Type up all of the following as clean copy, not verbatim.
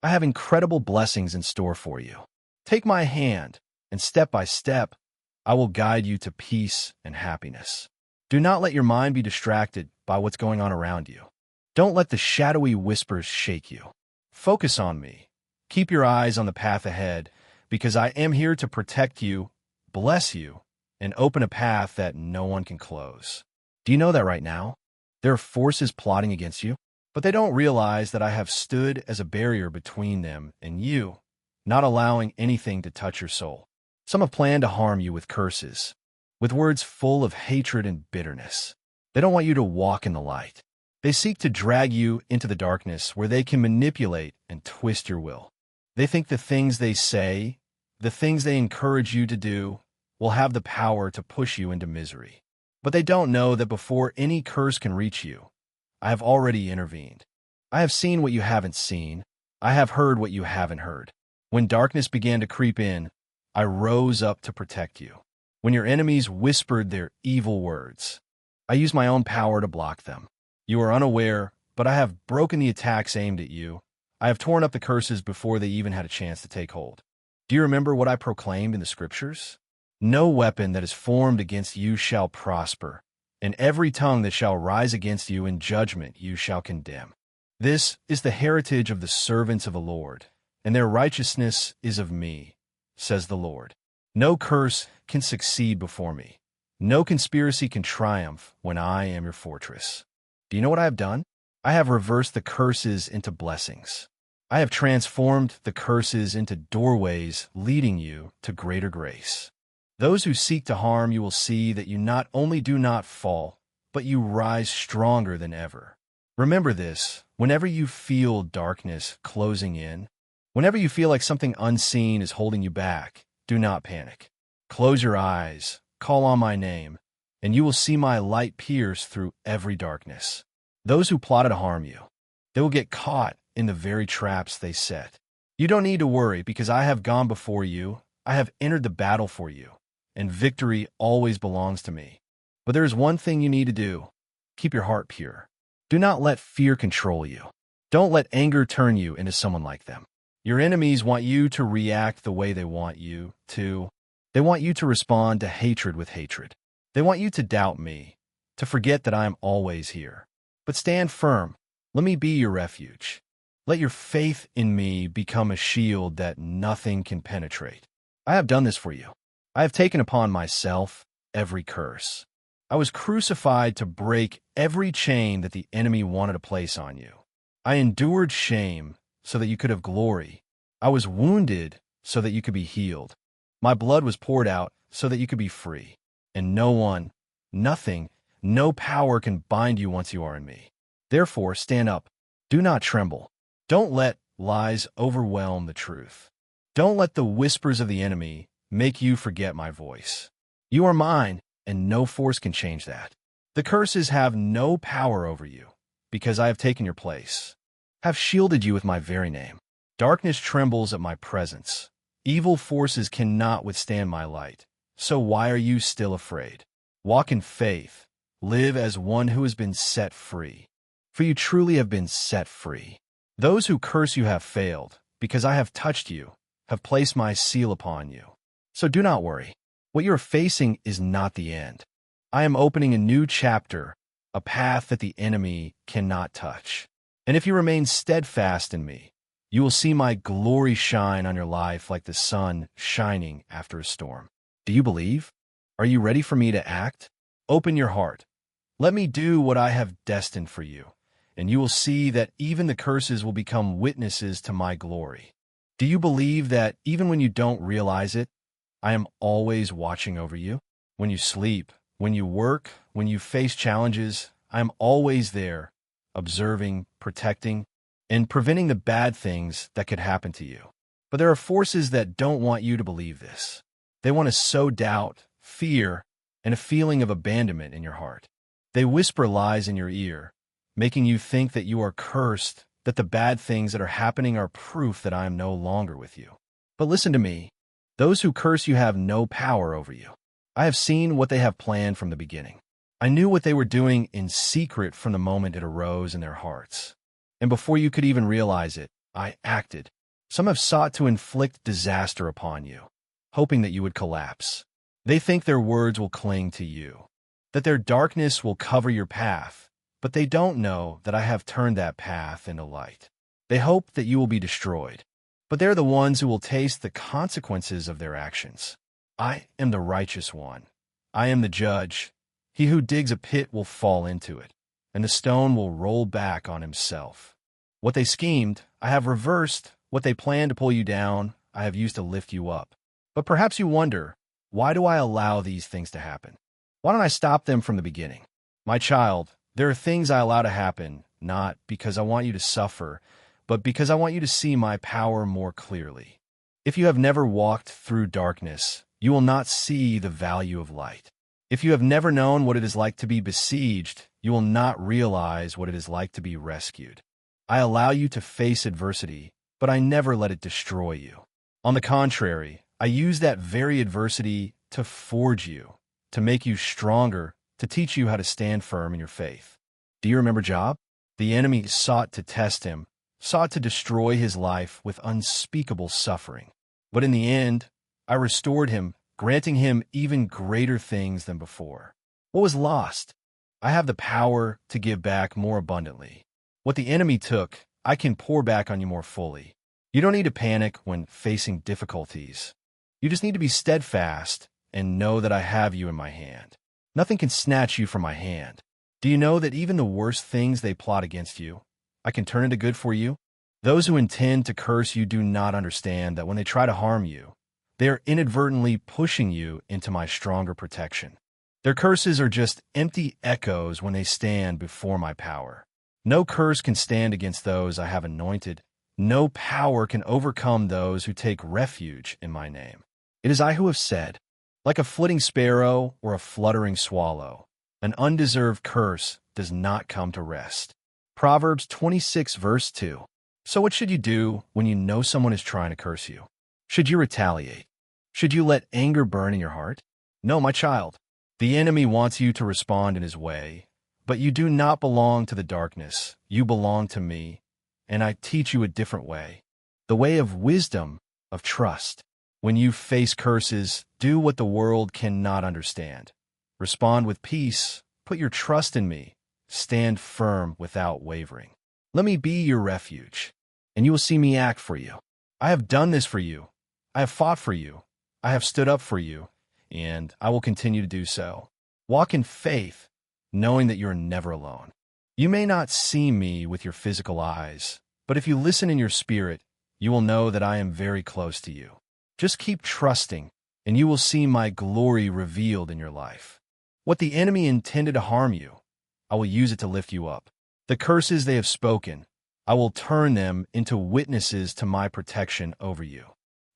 I have incredible blessings in store for you. Take my hand, and step by step, I will guide you to peace and happiness. Do not let your mind be distracted by what's going on around you. Don't let the shadowy whispers shake you. Focus on me. Keep your eyes on the path ahead, because I am here to protect you, bless you, and open a path that no one can close. Do you know that right now? There are forces plotting against you, but they don't realize that I have stood as a barrier between them and you, not allowing anything to touch your soul. Some have planned to harm you with curses, with words full of hatred and bitterness. They don't want you to walk in the light. They seek to drag you into the darkness where they can manipulate and twist your will. They think the things they say, the things they encourage you to do, will have the power to push you into misery. But they don't know that before any curse can reach you, I have already intervened. I have seen what you haven't seen. I have heard what you haven't heard. When darkness began to creep in, I rose up to protect you. When your enemies whispered their evil words, I used my own power to block them. You are unaware, but I have broken the attacks aimed at you. I have torn up the curses before they even had a chance to take hold. Do you remember what I proclaimed in the scriptures? No weapon that is formed against you shall prosper, and every tongue that shall rise against you in judgment you shall condemn. This is the heritage of the servants of the Lord, and their righteousness is of me, says the Lord. No curse can succeed before me. No conspiracy can triumph when I am your fortress. Do you know what I have done? I have reversed the curses into blessings. I have transformed the curses into doorways leading you to greater grace. Those who seek to harm you will see that you not only do not fall, but you rise stronger than ever. Remember this, whenever you feel darkness closing in, whenever you feel like something unseen is holding you back, do not panic. Close your eyes, call on my name, and you will see my light pierce through every darkness. Those who plotted to harm you, they will get caught in the very traps they set. You don't need to worry because I have gone before you. I have entered the battle for you, and victory always belongs to me. But there is one thing you need to do. Keep your heart pure. Do not let fear control you. Don't let anger turn you into someone like them. Your enemies want you to react the way they want you to. They want you to respond to hatred with hatred. They want you to doubt me, to forget that I am always here. But stand firm. Let me be your refuge. Let your faith in me become a shield that nothing can penetrate. I have done this for you. I have taken upon myself every curse. I was crucified to break every chain that the enemy wanted to place on you. I endured shame so that you could have glory. I was wounded so that you could be healed. My blood was poured out so that you could be free. And no one, nothing, no power can bind you once you are in me. Therefore, stand up. Do not tremble. Don't let lies overwhelm the truth. Don't let the whispers of the enemy make you forget my voice. You are mine, and no force can change that. The curses have no power over you, because I have taken your place. Have shielded you with my very name. Darkness trembles at my presence. Evil forces cannot withstand my light. So why are you still afraid? Walk in faith. Live as one who has been set free. For you truly have been set free. Those who curse you have failed, because I have touched you, have placed my seal upon you. So do not worry. What you are facing is not the end. I am opening a new chapter, a path that the enemy cannot touch. And if you remain steadfast in me, you will see my glory shine on your life like the sun shining after a storm. Do you believe? Are you ready for me to act? Open your heart. Let me do what I have destined for you, and you will see that even the curses will become witnesses to my glory. Do you believe that even when you don't realize it, I am always watching over you? When you sleep, when you work, when you face challenges, I am always there, observing, protecting, and preventing the bad things that could happen to you. But there are forces that don't want you to believe this. They want to sow doubt, fear, and a feeling of abandonment in your heart. They whisper lies in your ear, making you think that you are cursed, that the bad things that are happening are proof that I am no longer with you. But listen to me. Those who curse you have no power over you. I have seen what they have planned from the beginning. I knew what they were doing in secret from the moment it arose in their hearts. And before you could even realize it, I acted. Some have sought to inflict disaster upon you, hoping that you would collapse. They think their words will cling to you, that their darkness will cover your path, but they don't know that I have turned that path into light. They hope that you will be destroyed, but they're the ones who will taste the consequences of their actions. I am the righteous one. I am the judge. He who digs a pit will fall into it, and the stone will roll back on himself. What they schemed, I have reversed. What they planned to pull you down, I have used to lift you up. But perhaps you wonder, why do I allow these things to happen? Why don't I stop them from the beginning? My child, there are things I allow to happen, not because I want you to suffer, but because I want you to see my power more clearly. If you have never walked through darkness, you will not see the value of light. If you have never known what it is like to be besieged, you will not realize what it is like to be rescued. I allow you to face adversity, but I never let it destroy you. On the contrary, I use that very adversity to forge you, to make you stronger, to teach you how to stand firm in your faith. Do you remember Job? The enemy sought to test him, sought to destroy his life with unspeakable suffering. But in the end, I restored him, granting him even greater things than before. What was lost? I have the power to give back more abundantly. What the enemy took, I can pour back on you more fully. You don't need to panic when facing difficulties. You just need to be steadfast and know that I have you in my hand. Nothing can snatch you from my hand. Do you know that even the worst things they plot against you, I can turn into good for you? Those who intend to curse you do not understand that when they try to harm you, they are inadvertently pushing you into my stronger protection. Their curses are just empty echoes when they stand before my power. No curse can stand against those I have anointed. No power can overcome those who take refuge in my name. It is I who have said, like a flitting sparrow or a fluttering swallow, an undeserved curse does not come to rest. Proverbs 26 verse 2. So what should you do when you know someone is trying to curse you? Should you retaliate? Should you let anger burn in your heart? No, my child. The enemy wants you to respond in his way, but you do not belong to the darkness. You belong to me, and I teach you a different way, the way of wisdom, of trust. When you face curses, do what the world cannot understand. Respond with peace. Put your trust in me. Stand firm without wavering. Let me be your refuge, and you will see me act for you. I have done this for you. I have fought for you. I have stood up for you, and I will continue to do so. Walk in faith, knowing that you are never alone. You may not see me with your physical eyes, but if you listen in your spirit, you will know that I am very close to you. Just keep trusting, and you will see my glory revealed in your life. What the enemy intended to harm you, I will use it to lift you up. The curses they have spoken, I will turn them into witnesses to my protection over you.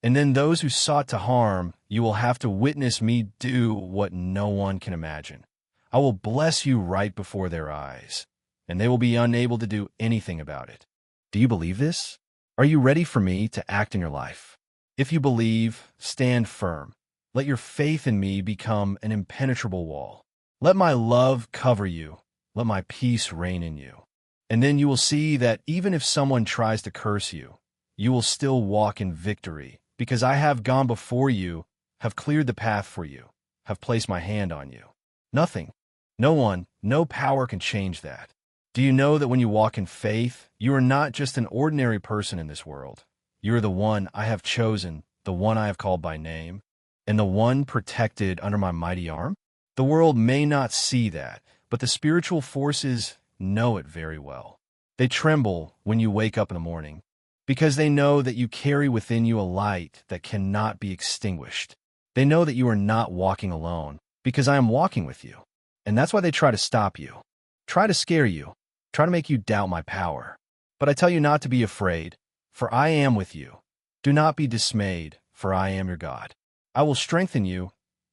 And then those who sought to harm, you will have to witness me do what no one can imagine. I will bless you right before their eyes, and they will be unable to do anything about it. Do you believe this? Are you ready for me to act in your life? If you believe, stand firm. Let your faith in me become an impenetrable wall. Let my love cover you. Let my peace reign in you. And then you will see that even if someone tries to curse you, you will still walk in victory, because I have gone before you, have cleared the path for you, have placed my hand on you. Nothing, no one, no power can change that. Do you know that when you walk in faith, you are not just an ordinary person in this world? You are the one I have chosen, the one I have called by name, and the one protected under my mighty arm? The world may not see that, but the spiritual forces know it very well. They tremble when you wake up in the morning, because they know that you carry within you a light that cannot be extinguished. They know that you are not walking alone, because I am walking with you. And that's why they try to stop you, try to scare you, try to make you doubt my power. But I tell you not to be afraid, for I am with you. Do not be dismayed, for I am your God. I will strengthen you.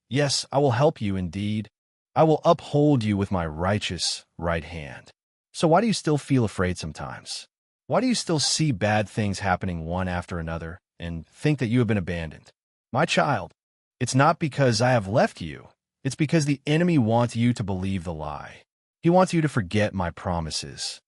Yes, I will help you indeed. I will uphold you with my righteous right hand. So why do you still feel afraid sometimes? Why do you still see bad things happening one after another and think that you have been abandoned? My child, it's not because I have left you. It's because the enemy wants you to believe the lie. He wants you to forget my promises.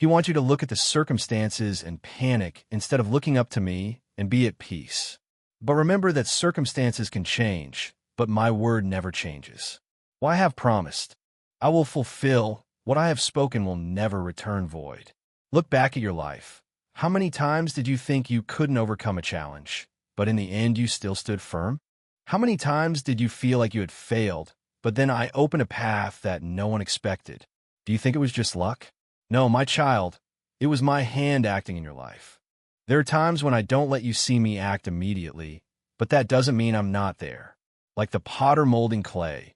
He wants you to look at the circumstances and panic instead of looking up to me and be at peace. But remember that circumstances can change, but my word never changes. What I have promised, I will fulfill. What I have spoken will never return void. Look back at your life. How many times did you think you couldn't overcome a challenge, but in the end you still stood firm? How many times did you feel like you had failed, but then I opened a path that no one expected? Do you think it was just luck? No, my child, it was my hand acting in your life. There are times when I don't let you see me act immediately, but that doesn't mean I'm not there. Like the potter molding clay,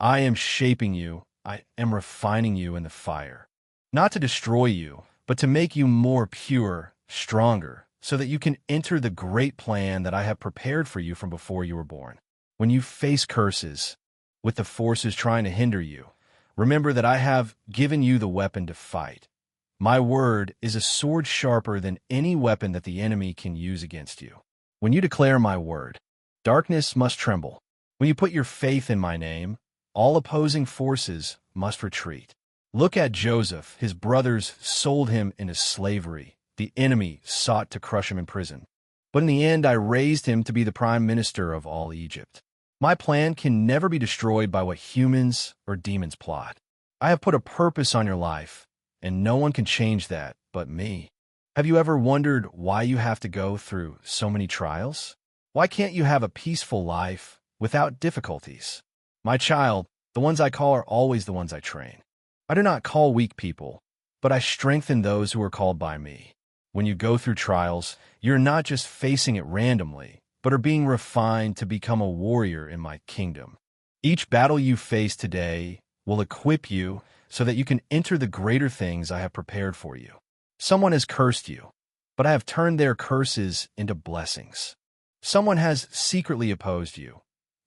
I am shaping you, I am refining you in the fire. Not to destroy you, but to make you more pure, stronger, so that you can enter the great plan that I have prepared for you from before you were born. When you face curses, with the forces trying to hinder you, remember that I have given you the weapon to fight. My word is a sword sharper than any weapon that the enemy can use against you. When you declare my word, darkness must tremble. When you put your faith in my name, all opposing forces must retreat. Look at Joseph. His brothers sold him into slavery. The enemy sought to crush him in prison. But in the end, I raised him to be the prime minister of all Egypt. My plan can never be destroyed by what humans or demons plot. I have put a purpose on your life, and no one can change that but me. Have you ever wondered why you have to go through so many trials? Why can't you have a peaceful life without difficulties? My child, the ones I call are always the ones I train. I do not call weak people, but I strengthen those who are called by me. When you go through trials, you're not just facing it randomly, but are being refined to become a warrior in my kingdom. Each battle you face today will equip you so that you can enter the greater things I have prepared for you. Someone has cursed you, but I have turned their curses into blessings. Someone has secretly opposed you,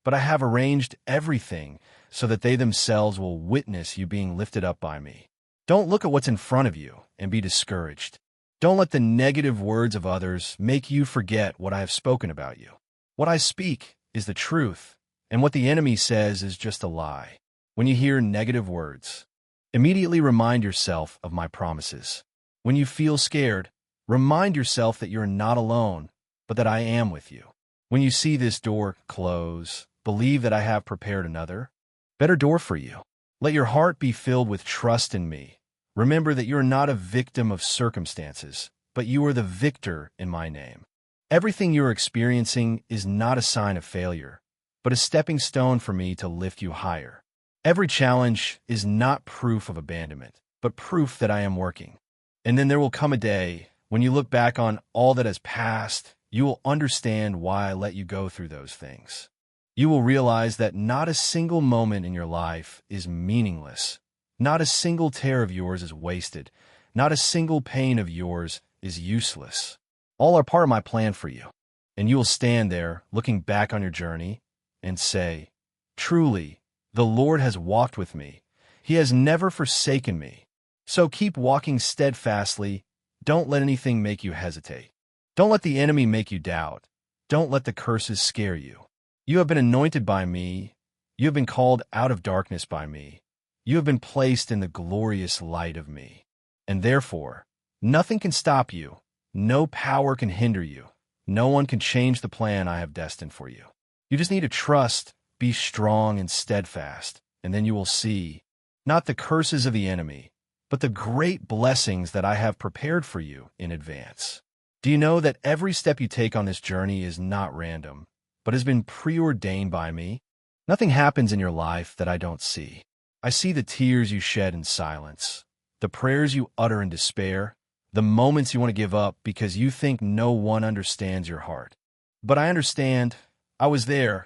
but I have arranged everything so that they themselves will witness you being lifted up by me. Don't look at what's in front of you and be discouraged. Don't let the negative words of others make you forget what I have spoken about you. What I speak is the truth, and what the enemy says is just a lie. When you hear negative words, immediately remind yourself of my promises. When you feel scared, remind yourself that you're not alone, but that I am with you. When you see this door close, believe that I have prepared another, better door for you. Let your heart be filled with trust in me. Remember that you are not a victim of circumstances, but you are the victor in my name. Everything you are experiencing is not a sign of failure, but a stepping stone for me to lift you higher. Every challenge is not proof of abandonment, but proof that I am working. And then there will come a day when you look back on all that has passed, you will understand why I let you go through those things. You will realize that not a single moment in your life is meaningless. Not a single tear of yours is wasted. Not a single pain of yours is useless. All are part of my plan for you. And you will stand there looking back on your journey and say, truly, the Lord has walked with me. He has never forsaken me. So keep walking steadfastly. Don't let anything make you hesitate. Don't let the enemy make you doubt. Don't let the curses scare you. You have been anointed by me. You have been called out of darkness by me. You have been placed in the glorious light of me. And therefore, nothing can stop you. No power can hinder you. No one can change the plan I have destined for you. You just need to trust, be strong and steadfast, and then you will see, not the curses of the enemy, but the great blessings that I have prepared for you in advance. Do you know that every step you take on this journey is not random, but has been preordained by me? Nothing happens in your life that I don't see. I see the tears you shed in silence, the prayers you utter in despair, the moments you want to give up because you think no one understands your heart. But I understand. I was there,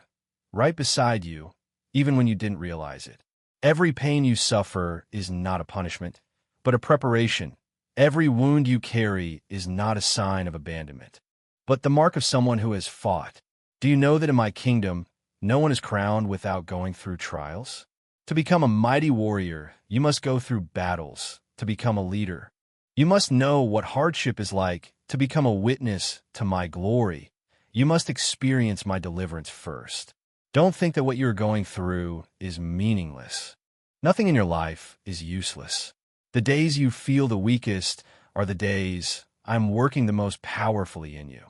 right beside you, even when you didn't realize it. Every pain you suffer is not a punishment, but a preparation. Every wound you carry is not a sign of abandonment, but the mark of someone who has fought. Do you know that in my kingdom, no one is crowned without going through trials? To become a mighty warrior, you must go through battles. To become a leader, you must know what hardship is like. To become a witness to my glory, you must experience my deliverance first. Don't think that what you're going through is meaningless. Nothing in your life is useless. The days you feel the weakest are the days I'm working the most powerfully in you.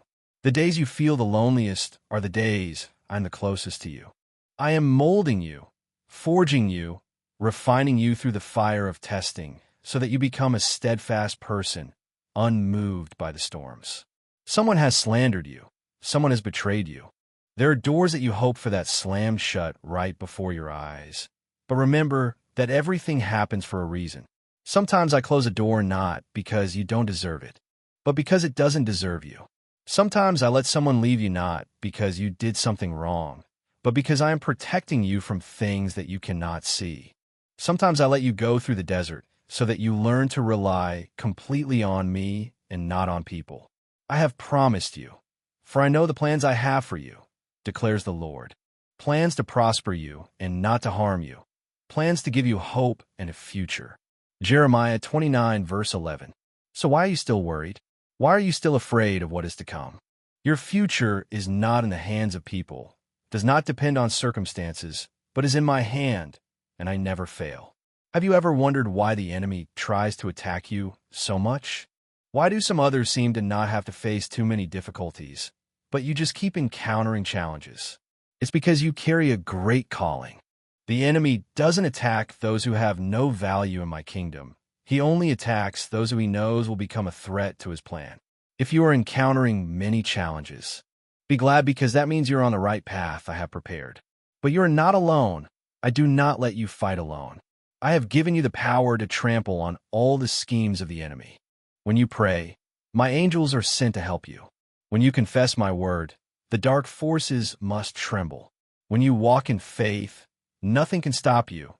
The days you feel the loneliest are the days I'm the closest to you. I am molding you, forging you, refining you through the fire of testing so that you become a steadfast person, unmoved by the storms. Someone has slandered you. Someone has betrayed you. There are doors that you hope for that slammed shut right before your eyes. But remember that everything happens for a reason. Sometimes I close a door not because you don't deserve it, but because it doesn't deserve you. Sometimes I let someone leave you not because you did something wrong, but because I am protecting you from things that you cannot see. Sometimes I let you go through the desert so that you learn to rely completely on me and not on people. I have promised you, for I know the plans I have for you, declares the Lord. Plans to prosper you and not to harm you. Plans to give you hope and a future. Jeremiah 29, verse 11. So why are you still worried? Why are you still afraid of what is to come? Your future is not in the hands of people, does not depend on circumstances, but is in my hand, and I never fail. Have you ever wondered why the enemy tries to attack you so much? Why do some others seem to not have to face too many difficulties, but you just keep encountering challenges? It's because you carry a great calling. The enemy doesn't attack those who have no value in my kingdom. He only attacks those who he knows will become a threat to his plan. If you are encountering many challenges, be glad because that means you're on the right path I have prepared. But you are not alone. I do not let you fight alone. I have given you the power to trample on all the schemes of the enemy. When you pray, my angels are sent to help you. When you confess my word, the dark forces must tremble. When you walk in faith, nothing can stop you,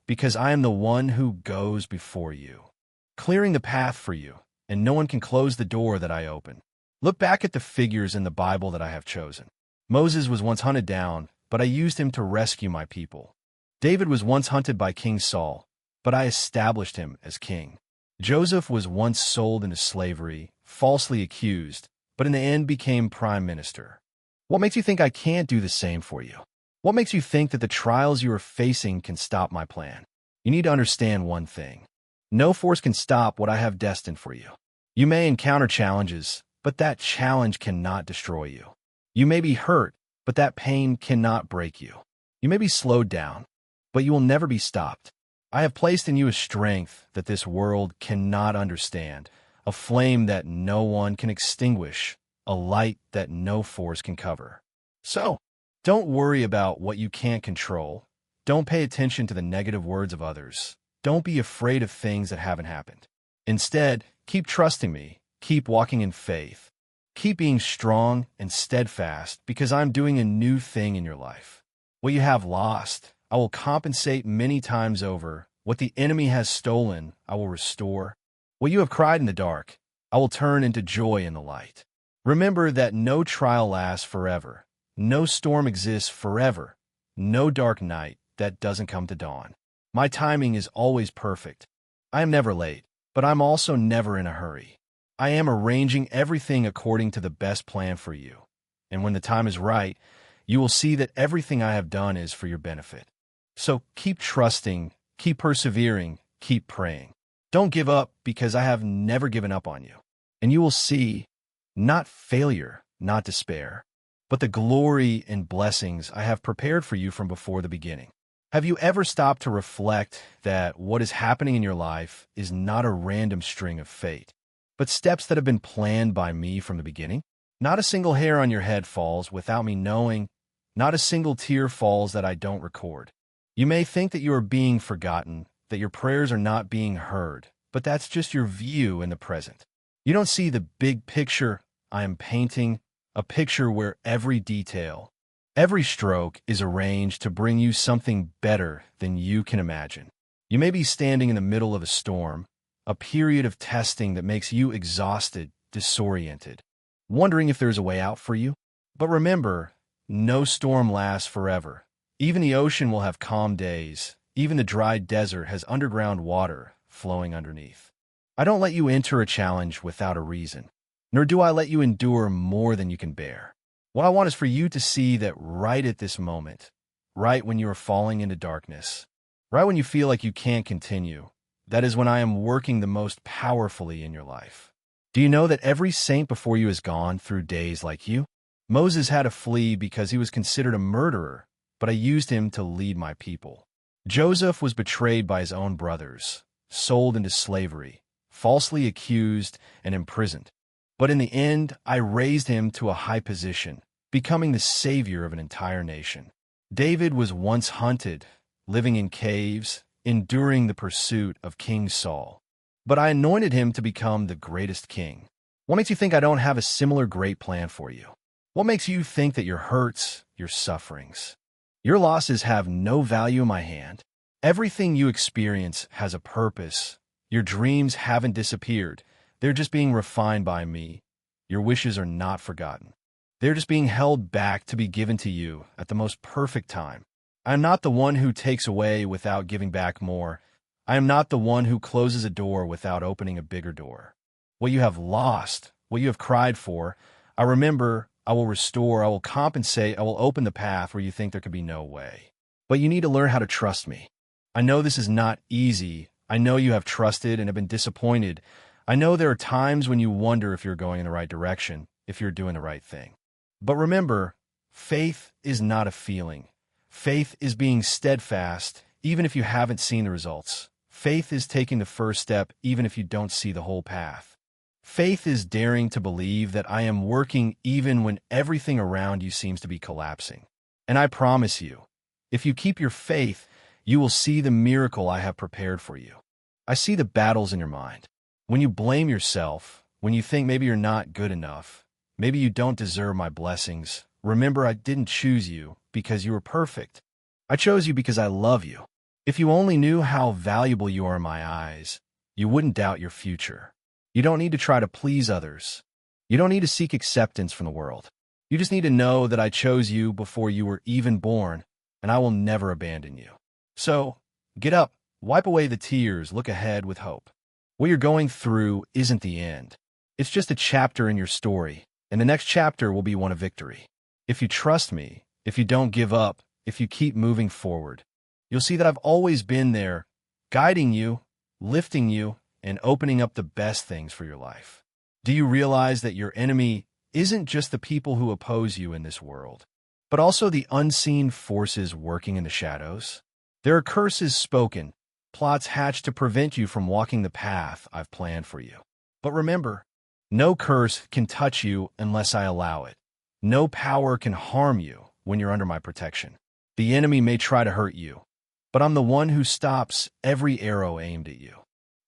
because I am the one who goes before you, clearing the path for you, and no one can close the door that I open. Look back at the figures in the Bible that I have chosen. Moses was once hunted down, but I used him to rescue my people. David was once hunted by King Saul, but I established him as king. Joseph was once sold into slavery, falsely accused, but in the end became prime minister. What makes you think I can't do the same for you? What makes you think that the trials you are facing can stop my plan? You need to understand one thing. No force can stop what I have destined for you. You may encounter challenges, but that challenge cannot destroy you. You may be hurt, but that pain cannot break you. You may be slowed down, but you will never be stopped. I have placed in you a strength that this world cannot understand, a flame that no one can extinguish, a light that no force can cover. So, don't worry about what you can't control. Don't pay attention to the negative words of others. Don't be afraid of things that haven't happened. Instead, keep trusting me. Keep walking in faith. Keep being strong and steadfast because I'm doing a new thing in your life. What you have lost, I will compensate many times over. What the enemy has stolen, I will restore. What you have cried in the dark, I will turn into joy in the light. Remember that no trial lasts forever. No storm exists forever. No dark night that doesn't come to dawn. My timing is always perfect. I am never late, but I'm also never in a hurry. I am arranging everything according to the best plan for you. And when the time is right, you will see that everything I have done is for your benefit. So keep trusting, keep persevering, keep praying. Don't give up because I have never given up on you. And you will see, not failure, not despair, but the glory and blessings I have prepared for you from before the beginning. Have you ever stopped to reflect that what is happening in your life is not a random string of fate, but steps that have been planned by me from the beginning? Not a single hair on your head falls without me knowing. Not a single tear falls that I don't record. You may think that you are being forgotten, that your prayers are not being heard, but that's just your view in the present. You don't see the big picture I am painting, a picture where every detail, every stroke is arranged to bring you something better than you can imagine. You may be standing in the middle of a storm, a period of testing that makes you exhausted, disoriented, wondering if there's a way out for you. But remember, no storm lasts forever. Even the ocean will have calm days. Even the dry desert has underground water flowing underneath. I don't let you enter a challenge without a reason, nor do I let you endure more than you can bear. What I want is for you to see that right at this moment, right when you are falling into darkness, right when you feel like you can't continue, That is when I am working the most powerfully in your life. Do you know that every saint before you has gone through days like you? Moses had to flee because he was considered a murderer, but I used him to lead my people. Joseph was betrayed by his own brothers, sold into slavery, falsely accused and imprisoned. But in the end, I raised him to a high position, becoming the savior of an entire nation. David was once hunted, living in caves, enduring the pursuit of King Saul. But I anointed him to become the greatest king. What makes you think I don't have a similar great plan for you? What makes you think that your hurts, your sufferings, your losses have no value in my hand? Everything you experience has a purpose. Your dreams haven't disappeared. They're just being refined by me. Your wishes are not forgotten. They're just being held back to be given to you at the most perfect time. I am not the one who takes away without giving back more. I am not the one who closes a door without opening a bigger door. What you have lost, what you have cried for, I remember, I will restore, I will compensate, I will open the path where you think there could be no way. But you need to learn how to trust me. I know this is not easy. I know you have trusted and have been disappointed. I know there are times when you wonder if you're going in the right direction, if you're doing the right thing. But remember, faith is not a feeling. Faith is being steadfast, even if you haven't seen the results. Faith is taking the first step, even if you don't see the whole path. Faith is daring to believe that I am working even when everything around you seems to be collapsing. And I promise you, if you keep your faith, you will see the miracle I have prepared for you. I see the battles in your mind. When you blame yourself, when you think maybe you're not good enough, maybe you don't deserve my blessings, remember I didn't choose you because you were perfect. I chose you because I love you. If you only knew how valuable you are in my eyes, you wouldn't doubt your future. You don't need to try to please others. You don't need to seek acceptance from the world. You just need to know that I chose you before you were even born, and I will never abandon you. So, get up, wipe away the tears, look ahead with hope. What you're going through isn't the end. It's just a chapter in your story, and the next chapter will be one of victory. If you trust me, if you don't give up, if you keep moving forward, you'll see that I've always been there, guiding you, lifting you, and opening up the best things for your life. Do you realize that your enemy isn't just the people who oppose you in this world, but also the unseen forces working in the shadows? There are curses spoken, plots hatched to prevent you from walking the path I've planned for you. But remember, no curse can touch you unless I allow it. No power can harm you when you're under my protection. The enemy may try to hurt you, but I'm the one who stops every arrow aimed at you.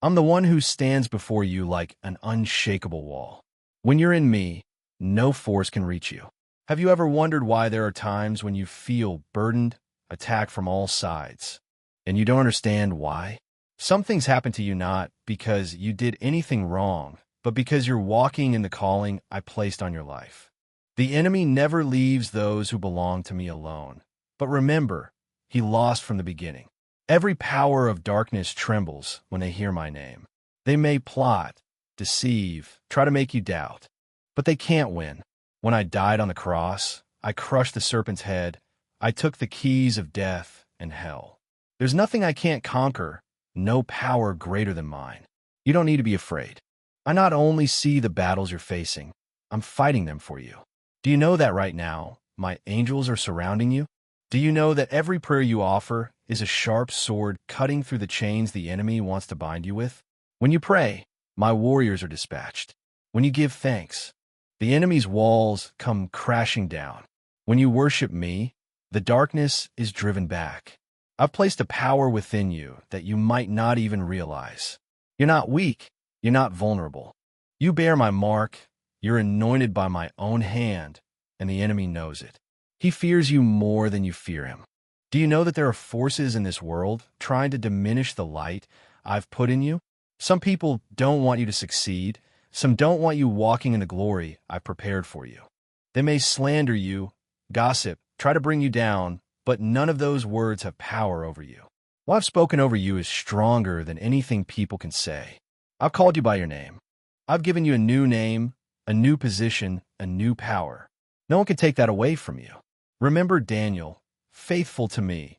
I'm the one who stands before you like an unshakable wall. When you're in me, no force can reach you. Have you ever wondered why there are times when you feel burdened, attacked from all sides, and you don't understand why? Some things happen to you not because you did anything wrong, but because you're walking in the calling I placed on your life. The enemy never leaves those who belong to me alone. But remember, he lost from the beginning. Every power of darkness trembles when they hear my name. They may plot, deceive, try to make you doubt, but they can't win. When I died on the cross, I crushed the serpent's head. I took the keys of death and hell. There's nothing I can't conquer, no power greater than mine. You don't need to be afraid. I not only see the battles you're facing, I'm fighting them for you. Do you know that right now, my angels are surrounding you? Do you know that every prayer you offer is a sharp sword cutting through the chains the enemy wants to bind you with? When you pray, my warriors are dispatched. When you give thanks, the enemy's walls come crashing down. When you worship me, the darkness is driven back. I've placed a power within you that you might not even realize. You're not weak. You're not vulnerable. You bear my mark. You're anointed by my own hand, and the enemy knows it. He fears you more than you fear him. Do you know that there are forces in this world trying to diminish the light I've put in you? Some people don't want you to succeed. Some don't want you walking in the glory I've prepared for you. They may slander you, gossip, try to bring you down, but none of those words have power over you. What I've spoken over you is stronger than anything people can say. I've called you by your name. I've given you a new name, a new position, a new power. No one can take that away from you. Remember Daniel, faithful to me,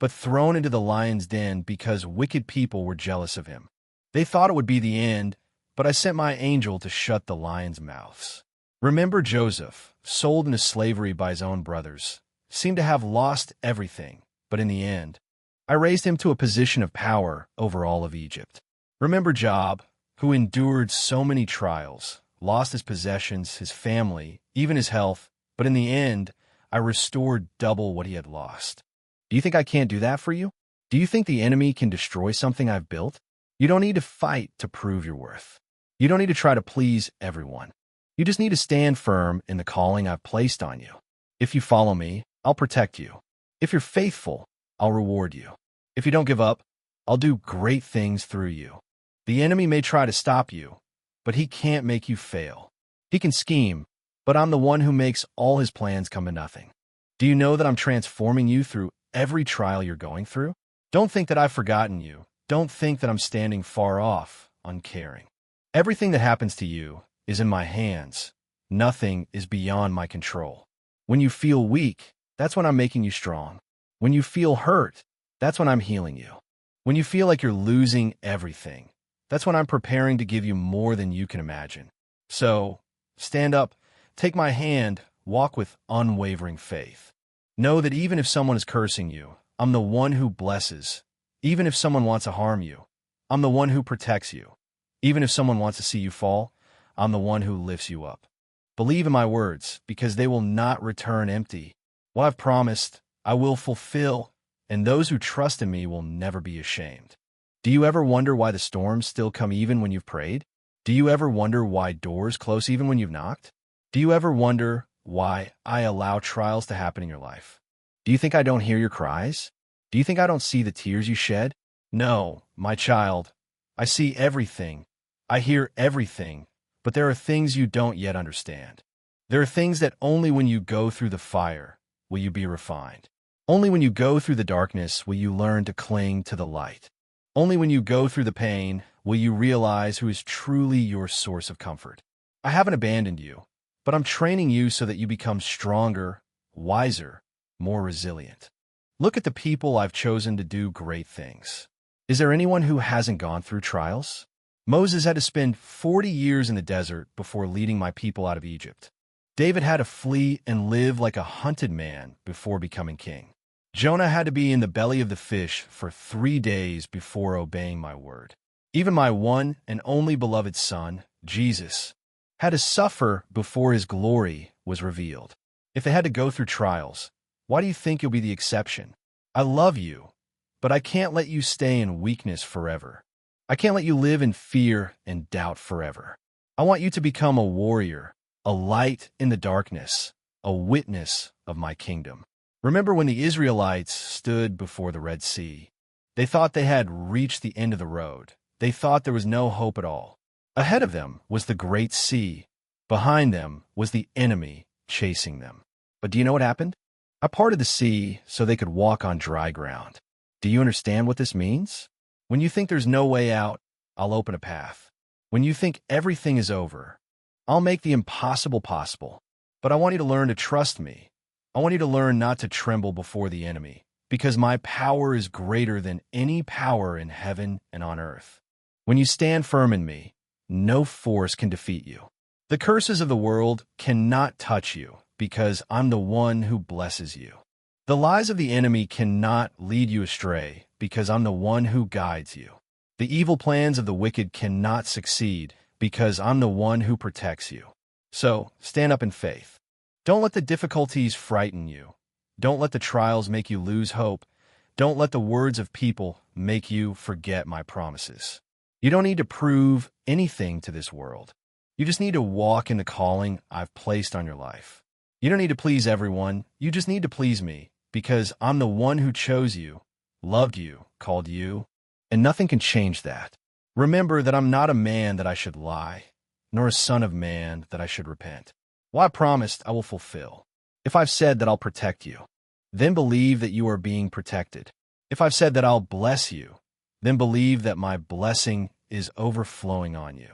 but thrown into the lion's den because wicked people were jealous of him. They thought it would be the end, but I sent my angel to shut the lions' mouths. Remember Joseph, sold into slavery by his own brothers, seemed to have lost everything, but in the end, I raised him to a position of power over all of Egypt. Remember Job, who endured so many trials, lost his possessions, his family, even his health, but in the end, I restored double what he had lost. Do you think I can't do that for you? Do you think the enemy can destroy something I've built? You don't need to fight to prove your worth. You don't need to try to please everyone. You just need to stand firm in the calling I've placed on you. If you follow me, I'll protect you. If you're faithful, I'll reward you. If you don't give up, I'll do great things through you. The enemy may try to stop you, but he can't make you fail. He can scheme, but I'm the one who makes all his plans come to nothing. Do you know that I'm transforming you through every trial you're going through? Don't think that I've forgotten you. Don't think that I'm standing far off, uncaring. Everything that happens to you is in my hands. Nothing is beyond my control. When you feel weak, that's when I'm making you strong. When you feel hurt, that's when I'm healing you. When you feel like you're losing everything, that's when I'm preparing to give you more than you can imagine. So, stand up, take my hand, walk with unwavering faith. Know that even if someone is cursing you, I'm the one who blesses. Even if someone wants to harm you, I'm the one who protects you. Even if someone wants to see you fall, I'm the one who lifts you up. Believe in my words, because they will not return empty. What I've promised, I will fulfill, and those who trust in me will never be ashamed. Do you ever wonder why the storms still come even when you've prayed? Do you ever wonder why doors close even when you've knocked? Do you ever wonder why I allow trials to happen in your life? Do you think I don't hear your cries? Do you think I don't see the tears you shed? No, my child. I see everything. I hear everything. But there are things you don't yet understand. There are things that only when you go through the fire will you be refined. Only when you go through the darkness will you learn to cling to the light. Only when you go through the pain will you realize who is truly your source of comfort. I haven't abandoned you, but I'm training you so that you become stronger, wiser, more resilient. Look at the people I've chosen to do great things. Is there anyone who hasn't gone through trials? Moses had to spend 40 years in the desert before leading my people out of Egypt. David had to flee and live like a hunted man before becoming king. Jonah had to be in the belly of the fish for 3 days before obeying my word. Even my one and only beloved Son, Jesus, had to suffer before his glory was revealed. If they had to go through trials, why do you think you'll be the exception? I love you, but I can't let you stay in weakness forever. I can't let you live in fear and doubt forever. I want you to become a warrior, a light in the darkness, a witness of my kingdom. Remember when the Israelites stood before the Red Sea? They thought they had reached the end of the road. They thought there was no hope at all. Ahead of them was the Great Sea. Behind them was the enemy chasing them. But do you know what happened? I parted the sea so they could walk on dry ground. Do you understand what this means? When you think there's no way out, I'll open a path. When you think everything is over, I'll make the impossible possible. But I want you to learn to trust me. I want you to learn not to tremble before the enemy, because my power is greater than any power in heaven and on earth. When you stand firm in me, no force can defeat you. The curses of the world cannot touch you, because I'm the one who blesses you. The lies of the enemy cannot lead you astray, because I'm the one who guides you. The evil plans of the wicked cannot succeed, because I'm the one who protects you. So, stand up in faith. Don't let the difficulties frighten you. Don't let the trials make you lose hope. Don't let the words of people make you forget my promises. You don't need to prove anything to this world. You just need to walk in the calling I've placed on your life. You don't need to please everyone. You just need to please me, because I'm the one who chose you, loved you, called you, and nothing can change that. Remember that I'm not a man that I should lie, nor a son of man that I should repent. What I promised, I will fulfill. If I've said that I'll protect you, then believe that you are being protected. If I've said that I'll bless you, then believe that my blessing is overflowing on you.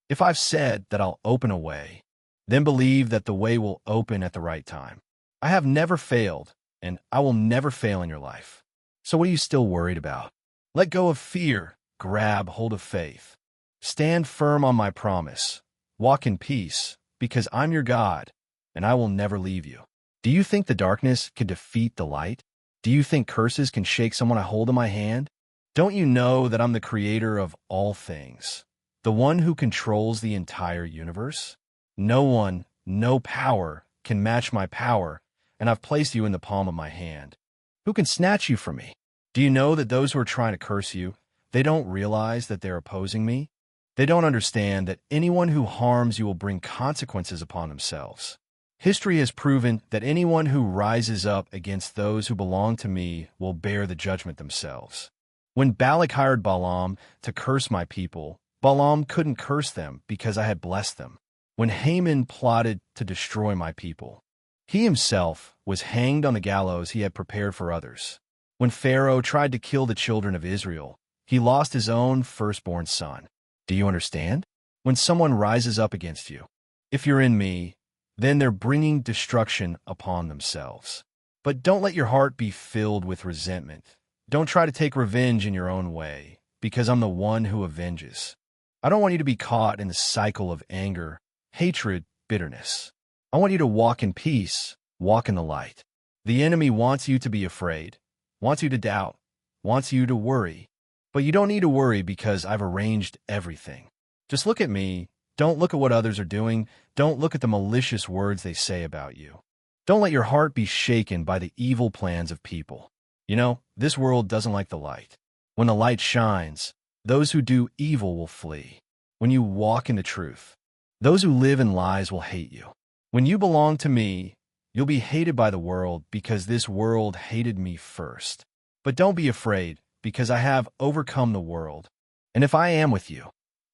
If I've said that I'll open a way, then believe that the way will open at the right time. I have never failed, and I will never fail in your life. So what are you still worried about? Let go of fear, grab hold of faith. Stand firm on my promise. Walk in peace, because I'm your God, and I will never leave you. Do you think the darkness can defeat the light? Do you think curses can shake someone I hold in my hand? Don't you know that I'm the creator of all things, the one who controls the entire universe? No one, no power can match my power, and I've placed you in the palm of my hand. Who can snatch you from me? Do you know that those who are trying to curse you, they don't realize that they're opposing me? They don't understand that anyone who harms you will bring consequences upon themselves. History has proven that anyone who rises up against those who belong to me will bear the judgment themselves. When Balak hired Balaam to curse my people, Balaam couldn't curse them because I had blessed them. When Haman plotted to destroy my people, he himself was hanged on the gallows he had prepared for others. When Pharaoh tried to kill the children of Israel, he lost his own firstborn son. Do you understand? When someone rises up against you, if you're in me, then they're bringing destruction upon themselves. But don't let your heart be filled with resentment. Don't try to take revenge in your own way, because I'm the one who avenges. I don't want you to be caught in the cycle of anger, hatred, bitterness. I want you to walk in peace, walk in the light. The enemy wants you to be afraid, wants you to doubt, wants you to worry. But you don't need to worry because I've arranged everything. Just look at me. Don't look at what others are doing. Don't look at the malicious words they say about you. Don't let your heart be shaken by the evil plans of people. You know, this world doesn't like the light. When the light shines, those who do evil will flee. When you walk in the truth, those who live in lies will hate you. When you belong to me, you'll be hated by the world because this world hated me first. But don't be afraid, because I have overcome the world. And if I am with you,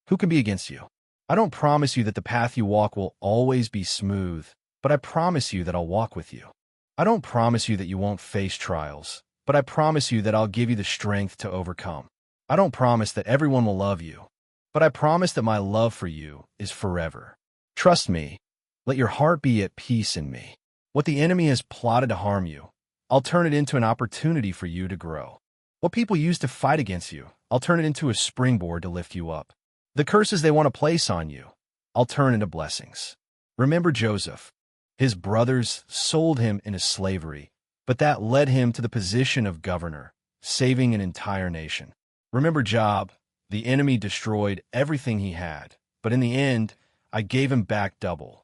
who can be against you? I don't promise you that the path you walk will always be smooth, but I promise you that I'll walk with you. I don't promise you that you won't face trials, but I promise you that I'll give you the strength to overcome. I don't promise that everyone will love you, but I promise that my love for you is forever. Trust me. Let your heart be at peace in me. What the enemy has plotted to harm you, I'll turn it into an opportunity for you to grow. What people use to fight against you, I'll turn it into a springboard to lift you up. The curses they want to place on you, I'll turn into blessings. Remember Joseph. His brothers sold him into slavery, but that led him to the position of governor, saving an entire nation. Remember Job. The enemy destroyed everything he had, but in the end, I gave him back double.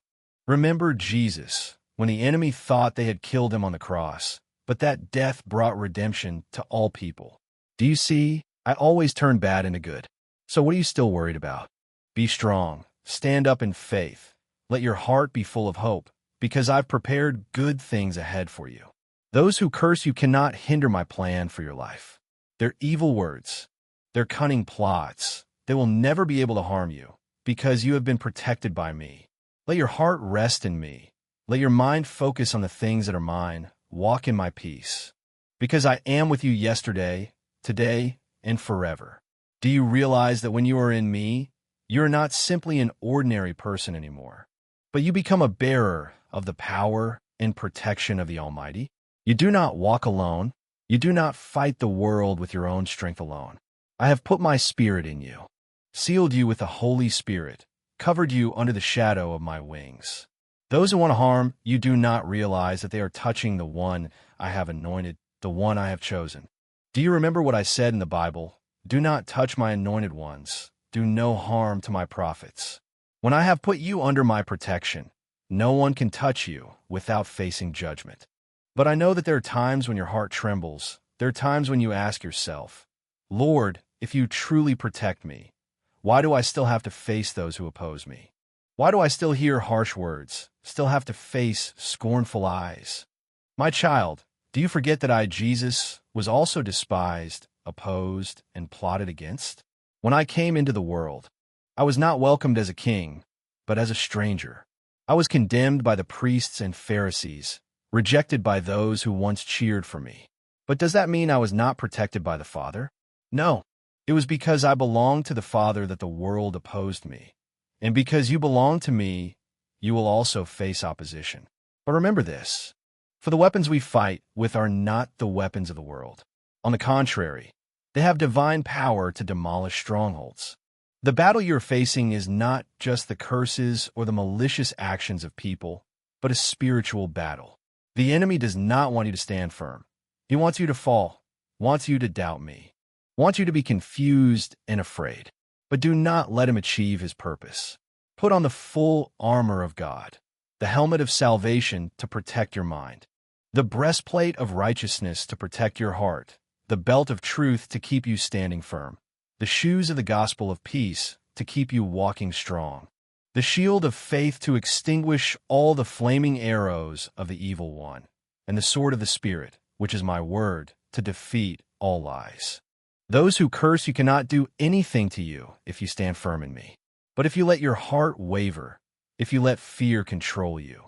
Remember Jesus, when the enemy thought they had killed him on the cross, but that death brought redemption to all people. Do you see? I always turn bad into good. So what are you still worried about? Be strong. Stand up in faith. Let your heart be full of hope, because I've prepared good things ahead for you. Those who curse you cannot hinder my plan for your life. Their evil words, their cunning plots, they will never be able to harm you, because you have been protected by me. Let your heart rest in me. Let your mind focus on the things that are mine. Walk in my peace. Because I am with you yesterday, today, and forever. Do you realize that when you are in me, you are not simply an ordinary person anymore, but you become a bearer of the power and protection of the Almighty? You do not walk alone. You do not fight the world with your own strength alone. I have put my Spirit in you, sealed you with the Holy Spirit, covered you under the shadow of my wings. Those who want to harm you do not realize that they are touching the one I have anointed, the one I have chosen. Do you remember what I said in the Bible? Do not touch my anointed ones. Do no harm to my prophets. When I have put you under my protection, no one can touch you without facing judgment. But I know that there are times when your heart trembles. There are times when you ask yourself, Lord, if you truly protect me, why do I still have to face those who oppose me? Why do I still hear harsh words, still have to face scornful eyes? My child, do you forget that I, Jesus, was also despised, opposed, and plotted against? When I came into the world, I was not welcomed as a king, but as a stranger. I was condemned by the priests and Pharisees, rejected by those who once cheered for me. But does that mean I was not protected by the Father? No. It was because I belonged to the Father that the world opposed me. And because you belong to me, you will also face opposition. But remember this, for the weapons we fight with are not the weapons of the world. On the contrary, they have divine power to demolish strongholds. The battle you're facing is not just the curses or the malicious actions of people, but a spiritual battle. The enemy does not want you to stand firm. He wants you to fall, wants you to doubt me, wants you to be confused and afraid. But do not let him achieve his purpose. Put on the full armor of God, the helmet of salvation to protect your mind, the breastplate of righteousness to protect your heart, the belt of truth to keep you standing firm, the shoes of the gospel of peace to keep you walking strong, the shield of faith to extinguish all the flaming arrows of the evil one, and the sword of the Spirit, which is my word, to defeat all lies. Those who curse you cannot do anything to you if you stand firm in me. But if you let your heart waver, if you let fear control you,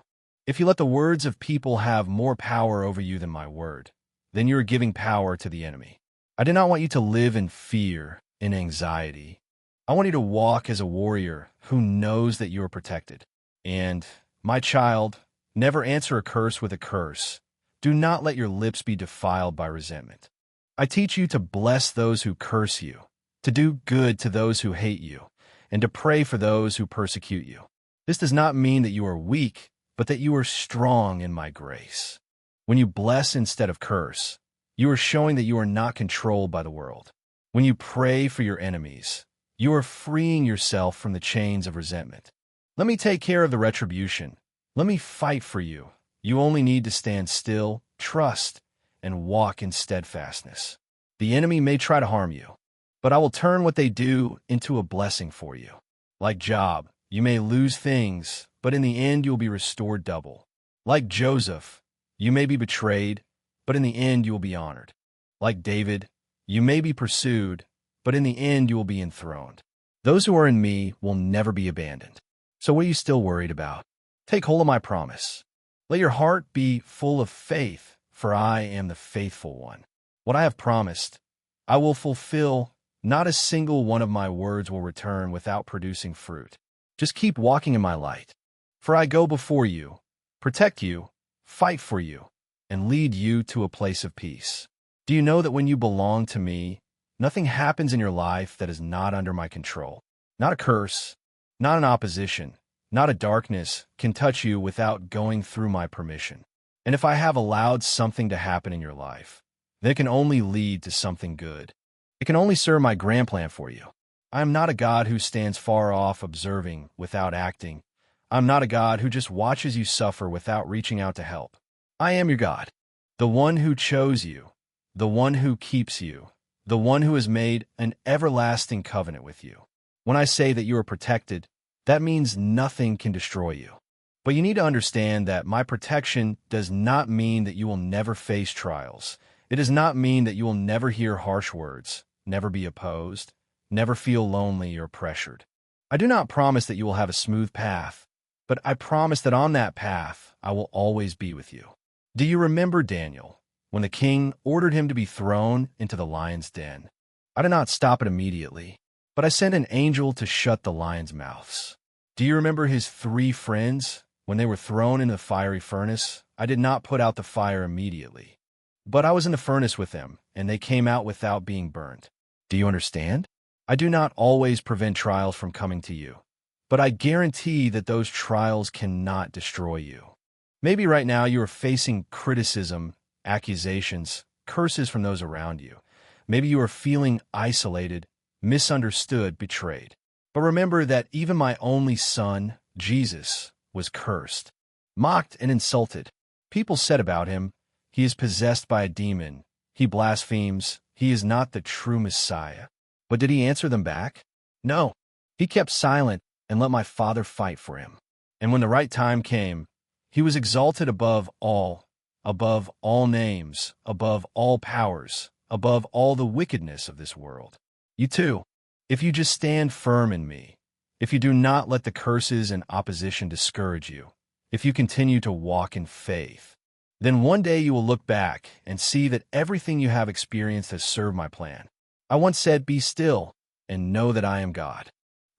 if you let the words of people have more power over you than my word, then you are giving power to the enemy. I do not want you to live in fear, in anxiety. I want you to walk as a warrior who knows that you are protected. And, my child, never answer a curse with a curse. Do not let your lips be defiled by resentment. I teach you to bless those who curse you, to do good to those who hate you, and to pray for those who persecute you. This does not mean that you are weak, but that you are strong in my grace. When you bless instead of curse, you are showing that you are not controlled by the world. When you pray for your enemies, you are freeing yourself from the chains of resentment. Let me take care of the retribution. Let me fight for you. You only need to stand still, trust, and walk in steadfastness. The enemy may try to harm you, but I will turn what they do into a blessing for you. Like Job, you may lose things, but in the end you will be restored double. Like Joseph, you may be betrayed, but in the end you will be honored. Like David, you may be pursued, but in the end you will be enthroned. Those who are in me will never be abandoned. So what are you still worried about? Take hold of my promise. Let your heart be full of faith, for I am the faithful one. What I have promised, I will fulfill. Not a single one of my words will return without producing fruit. Just keep walking in my light. For I go before you, protect you, fight for you, and lead you to a place of peace. Do you know that when you belong to me, nothing happens in your life that is not under my control? Not a curse, not an opposition, not a darkness can touch you without going through my permission. And if I have allowed something to happen in your life, then it can only lead to something good. It can only serve my grand plan for you. I am not a God who stands far off observing without acting. I am not a God who just watches you suffer without reaching out to help. I am your God, the one who chose you, the one who keeps you, the one who has made an everlasting covenant with you. When I say that you are protected, that means nothing can destroy you. But you need to understand that my protection does not mean that you will never face trials. It does not mean that you will never hear harsh words, never be opposed, never feel lonely or pressured. I do not promise that you will have a smooth path, but I promise that on that path I will always be with you. Do you remember Daniel, when the king ordered him to be thrown into the lion's den? I did not stop it immediately, but I sent an angel to shut the lions' mouths. Do you remember his 3 friends? When they were thrown into the fiery furnace, I did not put out the fire immediately. But I was in the furnace with them, and they came out without being burned. Do you understand? I do not always prevent trials from coming to you, but I guarantee that those trials cannot destroy you. Maybe right now you are facing criticism, accusations, curses from those around you. Maybe you are feeling isolated, misunderstood, betrayed. But remember that even my only son, Jesus, was cursed, mocked, and insulted. People said about him, "He is possessed by a demon. He blasphemes. He is not the true Messiah." But did he answer them back? No. He kept silent and let my Father fight for him. And when the right time came, he was exalted above all names, above all powers, above all the wickedness of this world. You too, if you just stand firm in me, if you do not let the curses and opposition discourage you, if you continue to walk in faith, then one day you will look back and see that everything you have experienced has served my plan. I once said, "Be still and know that I am God."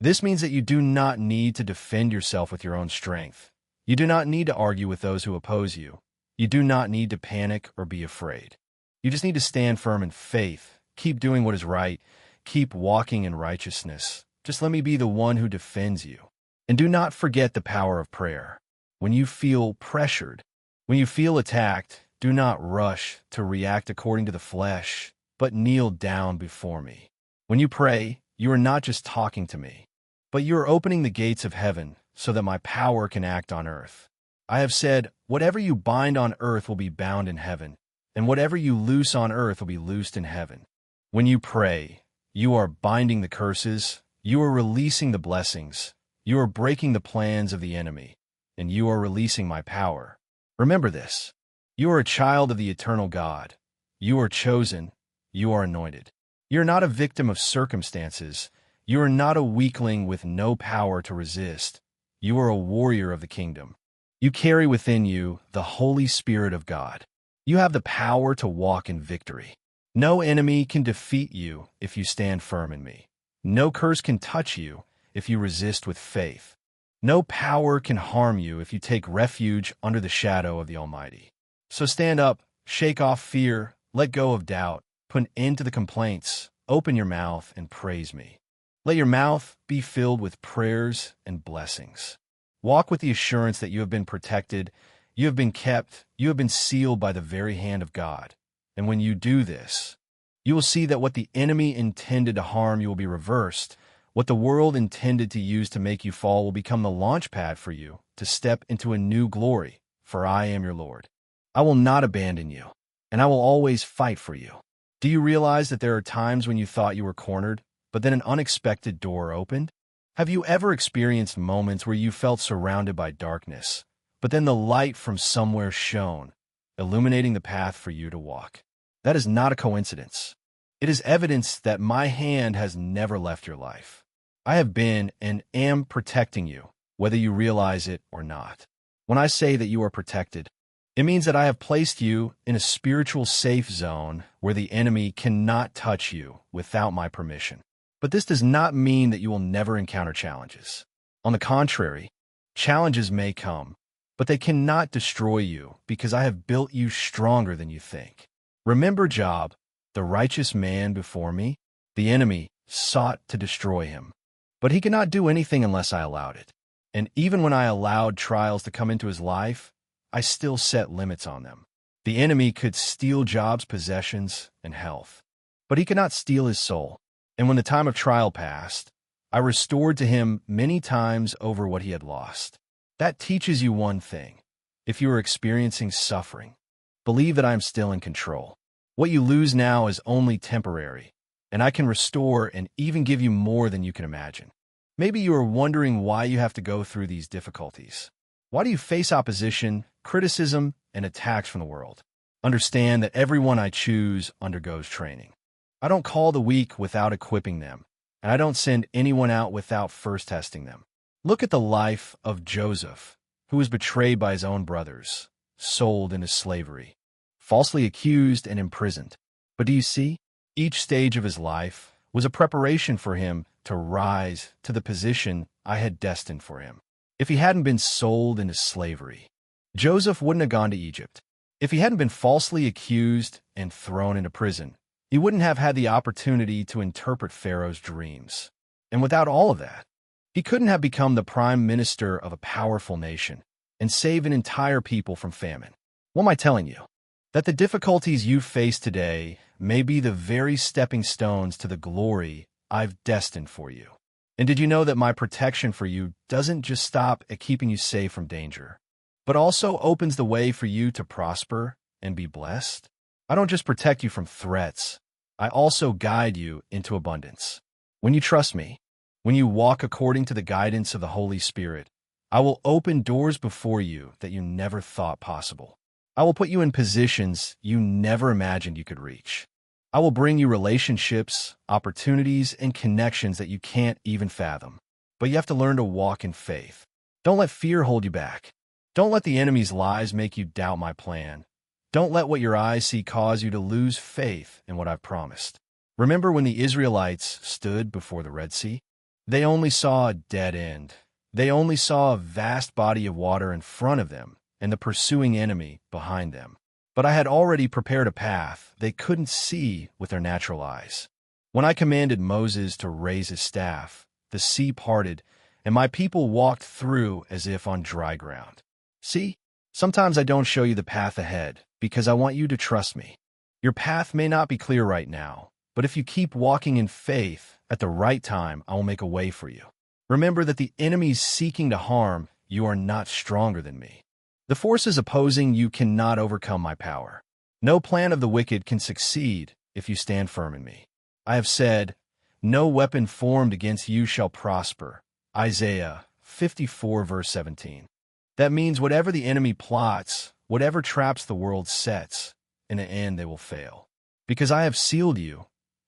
This means that you do not need to defend yourself with your own strength. You do not need to argue with those who oppose you. You do not need to panic or be afraid. You just need to stand firm in faith, keep doing what is right, keep walking in righteousness. Just let me be the one who defends you. And do not forget the power of prayer. When you feel pressured, when you feel attacked, do not rush to react according to the flesh, but kneel down before me. When you pray, you are not just talking to me, but you are opening the gates of heaven so that my power can act on earth. I have said, whatever you bind on earth will be bound in heaven, and whatever you loose on earth will be loosed in heaven. When you pray, you are binding the curses, you are releasing the blessings, you are breaking the plans of the enemy, and you are releasing my power. Remember this. You are a child of the eternal God. You are chosen. You are anointed. You are not a victim of circumstances. You are not a weakling with no power to resist. You are a warrior of the kingdom. You carry within you the Holy Spirit of God. You have the power to walk in victory. No enemy can defeat you if you stand firm in me. No curse can touch you if you resist with faith. No power can harm you if you take refuge under the shadow of the Almighty. So stand up, shake off fear, let go of doubt, put an end to the complaints, open your mouth and praise me. Let your mouth be filled with prayers and blessings. Walk with the assurance that you have been protected, you have been kept, you have been sealed by the very hand of God. And when you do this, you will see that what the enemy intended to harm you will be reversed. What the world intended to use to make you fall will become the launch pad for you to step into a new glory, for I am your Lord. I will not abandon you, and I will always fight for you. Do you realize that there are times when you thought you were cornered, but then an unexpected door opened? Have you ever experienced moments where you felt surrounded by darkness, but then the light from somewhere shone, illuminating the path for you to walk? That is not a coincidence. It is evidence that my hand has never left your life. I have been and am protecting you, whether you realize it or not. When I say that you are protected, it means that I have placed you in a spiritual safe zone where the enemy cannot touch you without my permission. But this does not mean that you will never encounter challenges. On the contrary, challenges may come, but they cannot destroy you because I have built you stronger than you think. Remember Job, the righteous man before me? The enemy sought to destroy him, but he could not do anything unless I allowed it. And even when I allowed trials to come into his life, I still set limits on them. The enemy could steal Job's possessions and health, but he could not steal his soul. And when the time of trial passed, I restored to him many times over what he had lost. That teaches you one thing. If you are experiencing suffering, believe that I am still in control. What you lose now is only temporary, and I can restore and even give you more than you can imagine. Maybe you are wondering why you have to go through these difficulties. Why do you face opposition, criticism, and attacks from the world? Understand that everyone I choose undergoes training. I don't call the weak without equipping them, and I don't send anyone out without first testing them. Look at the life of Joseph, who was betrayed by his own brothers, sold into slavery, falsely accused and imprisoned. But do you see? Each stage of his life was a preparation for him to rise to the position I had destined for him. If he hadn't been sold into slavery, Joseph wouldn't have gone to Egypt. If he hadn't been falsely accused and thrown into prison, he wouldn't have had the opportunity to interpret Pharaoh's dreams. And without all of that, he couldn't have become the prime minister of a powerful nation and save an entire people from famine. What am I telling you? That the difficulties you face today may be the very stepping stones to the glory I've destined for you. And did you know that my protection for you doesn't just stop at keeping you safe from danger, but also opens the way for you to prosper and be blessed? I don't just protect you from threats, I also guide you into abundance. When you trust me, when you walk according to the guidance of the Holy Spirit, I will open doors before you that you never thought possible. I will put you in positions you never imagined you could reach. I will bring you relationships, opportunities, and connections that you can't even fathom. But you have to learn to walk in faith. Don't let fear hold you back. Don't let the enemy's lies make you doubt my plan. Don't let what your eyes see cause you to lose faith in what I've promised. Remember when the Israelites stood before the Red Sea? They only saw a dead end. They only saw a vast body of water in front of them and the pursuing enemy behind them. but I had already prepared a path they couldn't see with their natural eyes. When I commanded Moses to raise his staff, the sea parted, and my people walked through as if on dry ground. See, sometimes I don't show you the path ahead because I want you to trust me. Your path may not be clear right now, but if you keep walking in faith, at the right time, I will make a way for you. Remember that the enemies seeking to harm you are not stronger than me. The forces opposing you cannot overcome my power. No plan of the wicked can succeed if you stand firm in me. I have said, no weapon formed against you shall prosper. Isaiah 54 verse 17. That means whatever the enemy plots, whatever traps the world sets, in the end they will fail. Because I have sealed you,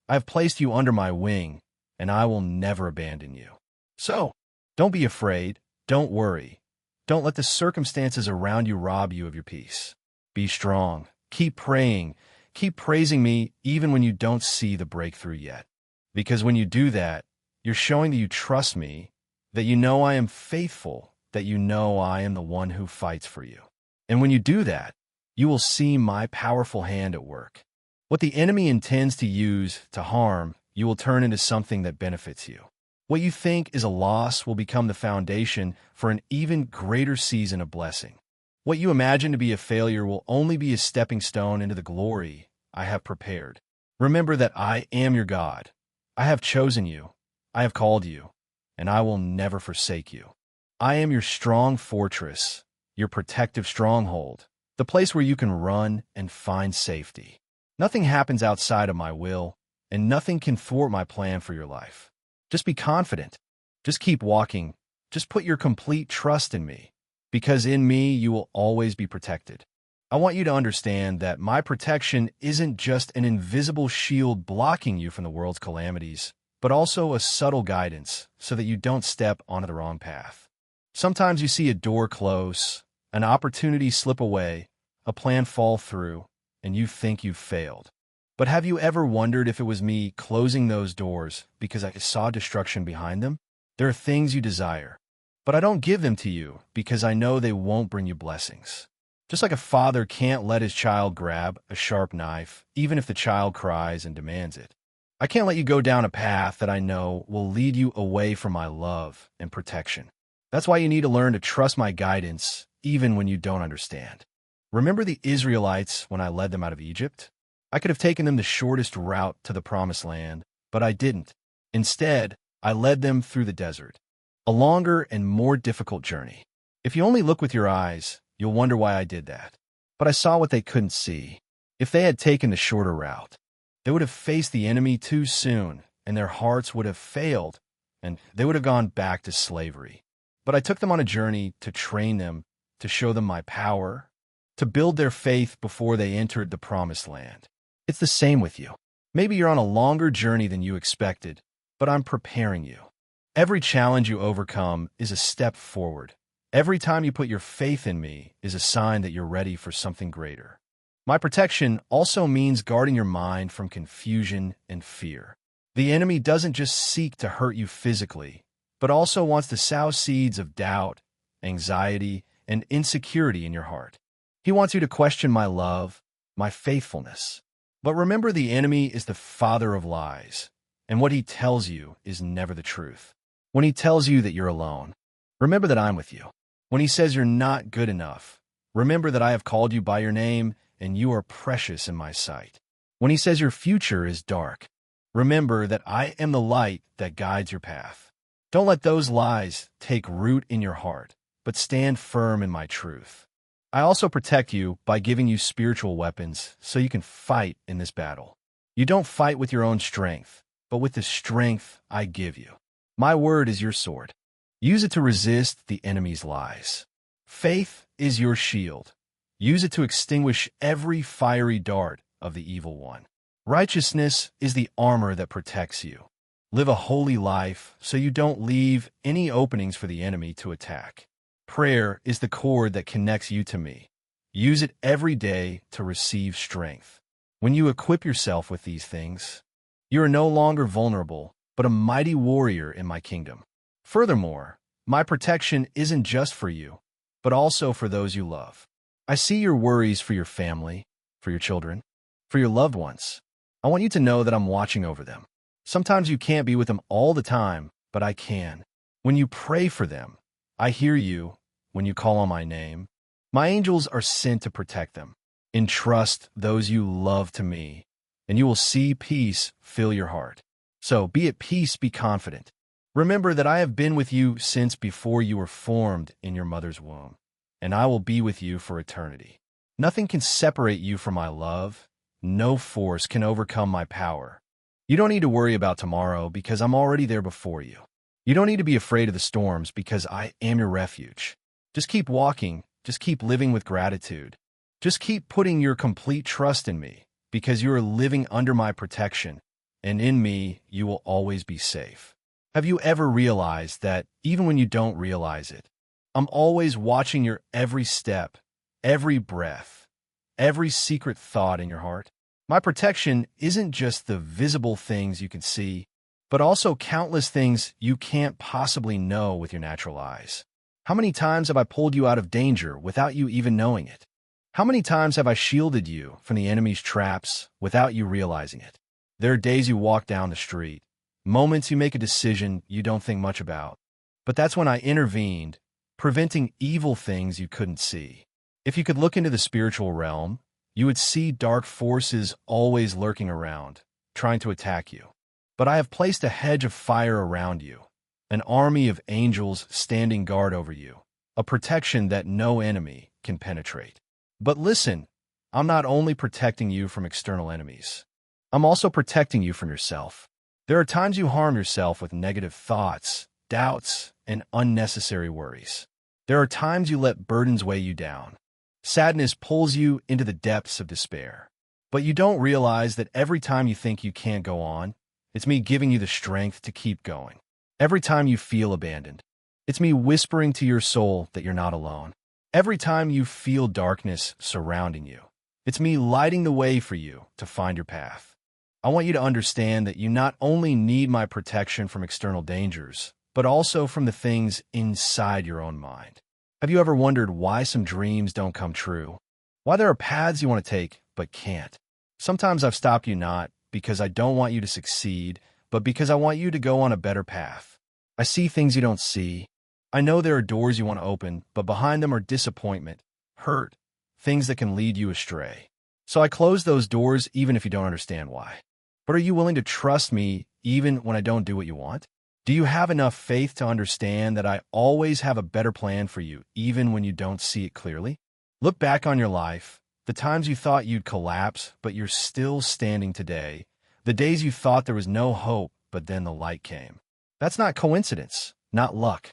I have placed you under my wing, and I will never abandon you. So, don't be afraid, don't worry. Don't let the circumstances around you rob you of your peace. Be strong, keep praying, keep praising me even when you don't see the breakthrough yet. Because when you do that, you're showing that you trust me, that you know I am faithful, that you know I am the one who fights for you. And when you do that, you will see my powerful hand at work. What the enemy intends to use to harm, you will turn into something that benefits you. What you think is a loss will become the foundation for an even greater season of blessing. What you imagine to be a failure will only be a stepping stone into the glory I have prepared. Remember that I am your God. I have chosen you. I have called you, and I will never forsake you. I am your strong fortress, your protective stronghold, the place where you can run and find safety. Nothing happens outside of my will, and nothing can thwart my plan for your life. Just be confident. Just keep walking. Just put your complete trust in me, because in me you will always be protected. I want you to understand that my protection isn't just an invisible shield blocking you from the world's calamities, but also a subtle guidance so that you don't step onto the wrong path. Sometimes you see a door close, an opportunity slip away, a plan fall through, and you think you've failed. But have you ever wondered if it was me closing those doors because I saw destruction behind them? There are things you desire, but I don't give them to you because I know they won't bring you blessings. Just like a father can't let his child grab a sharp knife, even if the child cries and demands it. I can't let you go down a path that I know will lead you away from my love and protection. That's why you need to learn to trust my guidance, even when you don't understand. Remember the Israelites when I led them out of Egypt? I could have taken them the shortest route to the Promised Land, but I didn't. Instead, I led them through the desert, a longer and more difficult journey. If you only look with your eyes, you'll wonder why I did that. But I saw what they couldn't see. If they had taken the shorter route, they would have faced the enemy too soon, and their hearts would have failed, and they would have gone back to slavery. But I took them on a journey to train them, to show them my power, to build their faith before they entered the Promised Land. It's the same with you. Maybe you're on a longer journey than you expected, but I'm preparing you. Every challenge you overcome is a step forward. Every time you put your faith in me is a sign that you're ready for something greater. My protection also means guarding your mind from confusion and fear. The enemy doesn't just seek to hurt you physically, but also wants to sow seeds of doubt, anxiety, and insecurity in your heart. He wants you to question my love, my faithfulness. But remember, the enemy is the father of lies, and what he tells you is never the truth. When he tells you that you're alone, remember that I'm with you. When he says you're not good enough, remember that I have called you by your name, and you are precious in my sight. When he says your future is dark, remember that I am the light that guides your path. Don't let those lies take root in your heart, but stand firm in my truth. I also protect you by giving you spiritual weapons so you can fight in this battle. You don't fight with your own strength, but with the strength I give you. My word is your sword. Use it to resist the enemy's lies. Faith is your shield. Use it to extinguish every fiery dart of the evil one. Righteousness is the armor that protects you. Live a holy life so you don't leave any openings for the enemy to attack. Prayer is the cord that connects you to me. Use it every day to receive strength. When you equip yourself with these things, you are no longer vulnerable, but a mighty warrior in my kingdom. Furthermore, my protection isn't just for you, but also for those you love. I see your worries for your family, for your children, for your loved ones. I want you to know that I'm watching over them. Sometimes you can't be with them all the time, but I can. When you pray for them, I hear you. When you call on my name, my angels are sent to protect them. Entrust those you love to me, and you will see peace fill your heart. So be at peace, be confident. Remember that I have been with you since before you were formed in your mother's womb, and I will be with you for eternity. Nothing can separate you from my love. No force can overcome my power. You don't need to worry about tomorrow because I'm already there before you. You don't need to be afraid of the storms because I am your refuge. Just keep walking. Just keep living with gratitude. Just keep putting your complete trust in me because you are living under my protection, and in me you will always be safe. Have you ever realized that even when you don't realize it, I'm always watching your every step, every breath, every secret thought in your heart? My protection isn't just the visible things you can see, but also countless things you can't possibly know with your natural eyes. How many times have I pulled you out of danger without you even knowing it? How many times have I shielded you from the enemy's traps without you realizing it? There are days you walk down the street, moments you make a decision you don't think much about, but that's when I intervened, preventing evil things you couldn't see. If you could look into the spiritual realm, you would see dark forces always lurking around, trying to attack you. But I have placed a hedge of fire around you, an army of angels standing guard over you, a protection that no enemy can penetrate. But listen, I'm not only protecting you from external enemies, I'm also protecting you from yourself. There are times you harm yourself with negative thoughts, doubts, and unnecessary worries. There are times you let burdens weigh you down. Sadness pulls you into the depths of despair. But you don't realize that every time you think you can't go on, it's me giving you the strength to keep going. Every time you feel abandoned, it's me whispering to your soul that you're not alone. Every time you feel darkness surrounding you, it's me lighting the way for you to find your path. I want you to understand that you not only need my protection from external dangers, but also from the things inside your own mind. Have you ever wondered why some dreams don't come true? Why there are paths you want to take but can't? Sometimes I've stopped you not because I don't want you to succeed, but because I want you to go on a better path. I see things you don't see. I know there are doors you want to open, but behind them are disappointment, hurt, things that can lead you astray. So I close those doors even if you don't understand why. But are you willing to trust me even when I don't do what you want? Do you have enough faith to understand that I always have a better plan for you even when you don't see it clearly? Look back on your life, the times you thought you'd collapse, but you're still standing today. The days you thought there was no hope, but then the light came. That's not coincidence, not luck.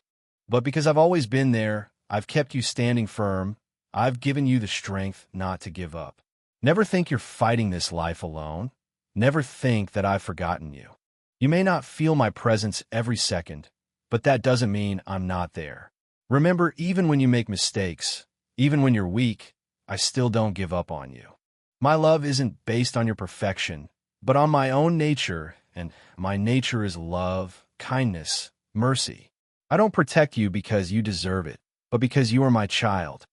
But because I've always been there, I've kept you standing firm. I've given you the strength not to give up. Never think you're fighting this life alone. Never think that I've forgotten you. You may not feel my presence every second, but that doesn't mean I'm not there. Remember, even when you make mistakes, even when you're weak, I still don't give up on you. My love isn't based on your perfection, but on my own nature, and my nature is love, kindness, mercy. I don't protect you because you deserve it, but because you are my child.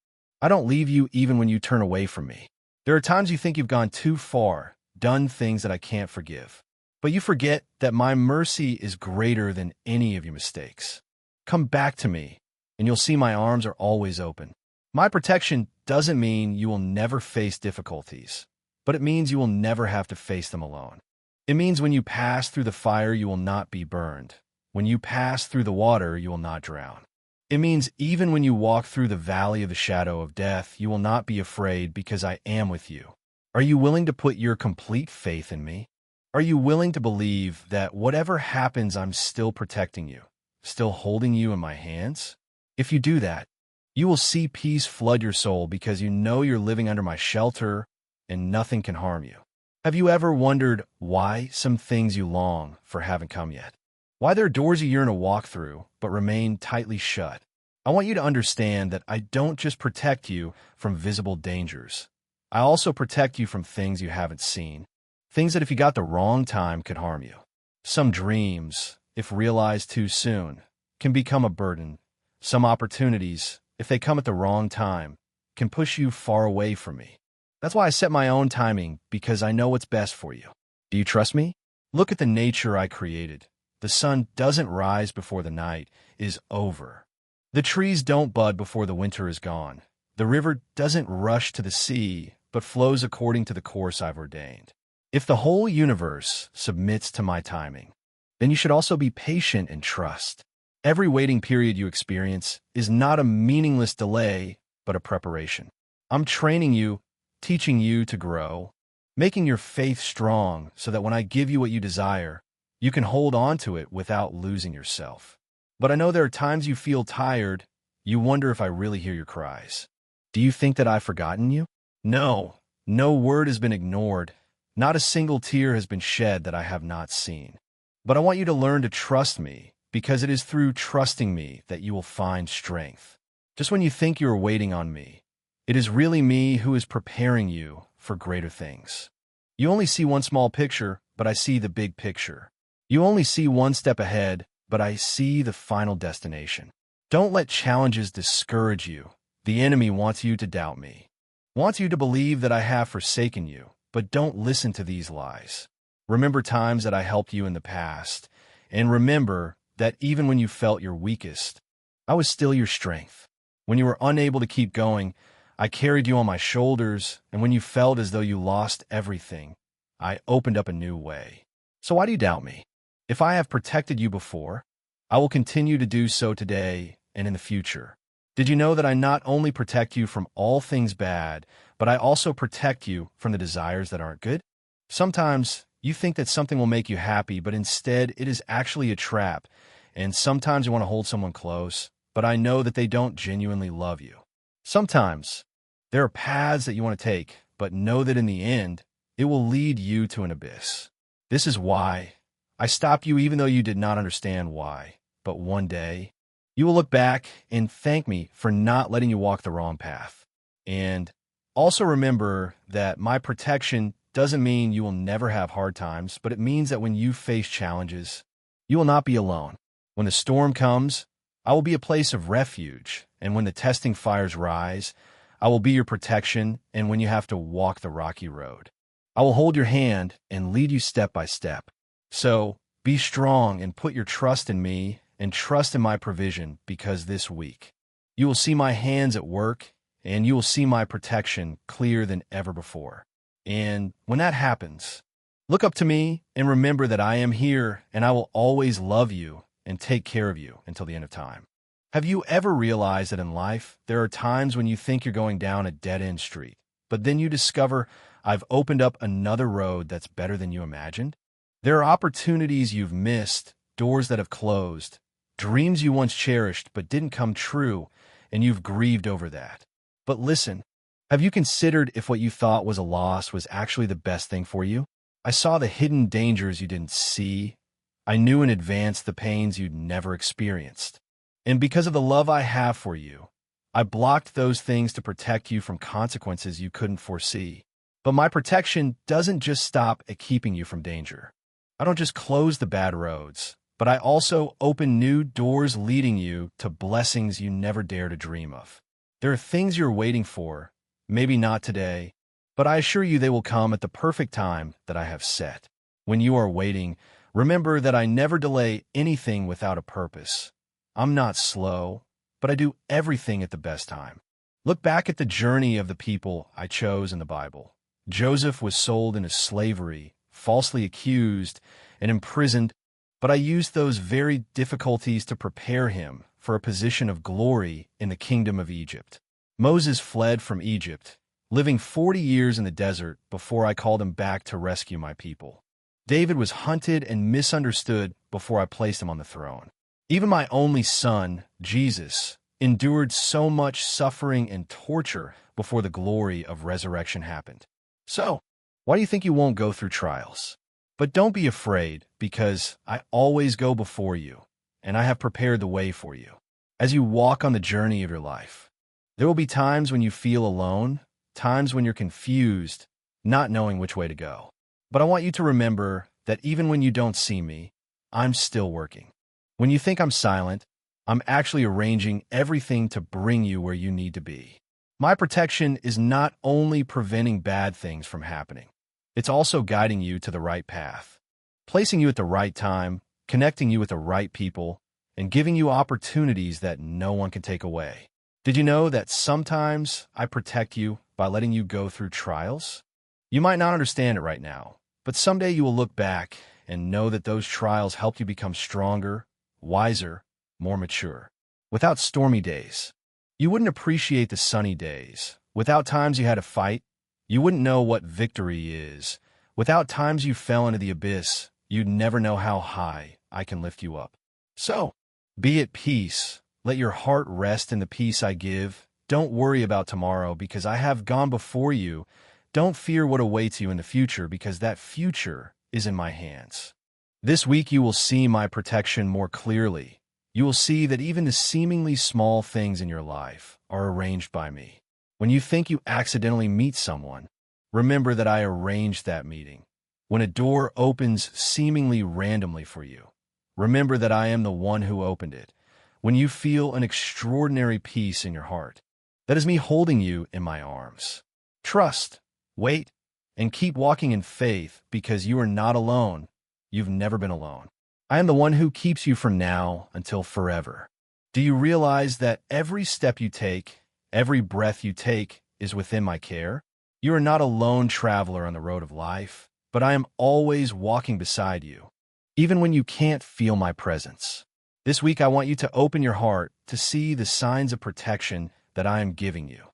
I don't leave you even when you turn away from me. There are times you think you've gone too far, done things that I can't forgive. But you forget that my mercy is greater than any of your mistakes. Come back to me, and you'll see my arms are always open. My protection doesn't mean you will never face difficulties, but it means you will never have to face them alone. It means when you pass through the fire, you will not be burned. When you pass through the water, you will not drown. It means even when you walk through the valley of the shadow of death, you will not be afraid because I am with you. Are you willing to put your complete faith in me? Are you willing to believe that whatever happens, I'm still protecting you, still holding you in my hands? If you do that, you will see peace flood your soul because you know you're living under my shelter and nothing can harm you. Have you ever wondered why some things you long for haven't come yet? Why there are doors you yearn to walk through but remain tightly shut? I want you to understand that I don't just protect you from visible dangers. I also protect you from things you haven't seen. Things that if you got the wrong time could harm you. Some dreams, if realized too soon, can become a burden. Some opportunities, if they come at the wrong time, can push you far away from me. That's why I set my own timing, because I know what's best for you. Do you trust me? Look at the nature I created. The sun doesn't rise before the night is over. The trees don't bud before the winter is gone. The river doesn't rush to the sea, but flows according to the course I've ordained. If the whole universe submits to my timing, then you should also be patient and trust. Every waiting period you experience is not a meaningless delay, but a preparation. I'm training you, teaching you to grow, making your faith strong so that when I give you what you desire, you can hold on to it without losing yourself. But I know there are times you feel tired. You wonder if I really hear your cries. Do you think that I've forgotten you? No, no word has been ignored. Not a single tear has been shed that I have not seen. But I want you to learn to trust me, because it is through trusting me that you will find strength. Just when you think you are waiting on me, it is really me who is preparing you for greater things. You only see one small picture, but I see the big picture. You only see one step ahead, but I see the final destination. Don't let challenges discourage you. The enemy wants you to doubt me, wants you to believe that I have forsaken you, but don't listen to these lies. Remember times that I helped you in the past, and remember that even when you felt your weakest, I was still your strength. When you were unable to keep going, I carried you on my shoulders, and when you felt as though you lost everything, I opened up a new way. So why do you doubt me? If I have protected you before, I will continue to do so today and in the future. Did you know that I not only protect you from all things bad, but I also protect you from the desires that aren't good? Sometimes you think that something will make you happy, but instead it is actually a trap. And sometimes you want to hold someone close, but I know that they don't genuinely love you. Sometimes there are paths that you want to take, but know that in the end, it will lead you to an abyss. This is why I stopped you even though you did not understand why. But one day, you will look back and thank me for not letting you walk the wrong path. And also remember that my protection doesn't mean you will never have hard times, but it means that when you face challenges, you will not be alone. When the storm comes, I will be a place of refuge. And when the testing fires rise, I will be your protection. And when you have to walk the rocky road, I will hold your hand and lead you step by step. So be strong and put your trust in me and trust in my provision, because this week you will see my hands at work and you will see my protection clearer than ever before. And when that happens, look up to me and remember that I am here and I will always love you and take care of you until the end of time. Have you ever realized that in life, there are times when you think you're going down a dead-end street, but then you discover I've opened up another road that's better than you imagined? There are opportunities you've missed, doors that have closed, dreams you once cherished but didn't come true, and you've grieved over that. But listen, have you considered if what you thought was a loss was actually the best thing for you? I saw the hidden dangers you didn't see. I knew in advance the pains you'd never experienced. And because of the love I have for you, I blocked those things to protect you from consequences you couldn't foresee. But my protection doesn't just stop at keeping you from danger. I don't just close the bad roads, but I also open new doors leading you to blessings you never dare to dream of. There are things you're waiting for, maybe not today, but I assure you they will come at the perfect time that I have set. When you are waiting, remember that I never delay anything without a purpose. I'm not slow, but I do everything at the best time. Look back at the journey of the people I chose in the Bible. Joseph was sold into slavery, falsely accused, and imprisoned, but I used those very difficulties to prepare him for a position of glory in the kingdom of Egypt. Moses fled from Egypt, living 40 years in the desert before I called him back to rescue my people. David was hunted and misunderstood before I placed him on the throne. Even my only son, Jesus, endured so much suffering and torture before the glory of resurrection happened. So, why do you think you won't go through trials? But don't be afraid, because I always go before you, and I have prepared the way for you. As you walk on the journey of your life, there will be times when you feel alone, times when you're confused, not knowing which way to go. But I want you to remember that even when you don't see me, I'm still working. When you think I'm silent, I'm actually arranging everything to bring you where you need to be. My protection is not only preventing bad things from happening, it's also guiding you to the right path, placing you at the right time, connecting you with the right people, and giving you opportunities that no one can take away. Did you know that sometimes I protect you by letting you go through trials? You might not understand it right now, but someday you will look back and know that those trials helped you become stronger, wiser, more mature. Without stormy days, you wouldn't appreciate the sunny days. Without times you had to fight, you wouldn't know what victory is. Without times you fell into the abyss, you'd never know how high I can lift you up. So, be at peace. Let your heart rest in the peace I give. Don't worry about tomorrow because I have gone before you. Don't fear what awaits you in the future because that future is in my hands. This week you will see my protection more clearly. You will see that even the seemingly small things in your life are arranged by me. When you think you accidentally meet someone, remember that I arranged that meeting. When a door opens seemingly randomly for you, remember that I am the one who opened it. When you feel an extraordinary peace in your heart, that is me holding you in my arms. Trust, wait, and keep walking in faith because you are not alone. You've never been alone. I am the one who keeps you from now until forever. Do you realize that every step you take, every breath you take is within my care? You are not a lone traveler on the road of life, but I am always walking beside you, even when you can't feel my presence. This week, I want you to open your heart to see the signs of protection that I am giving you.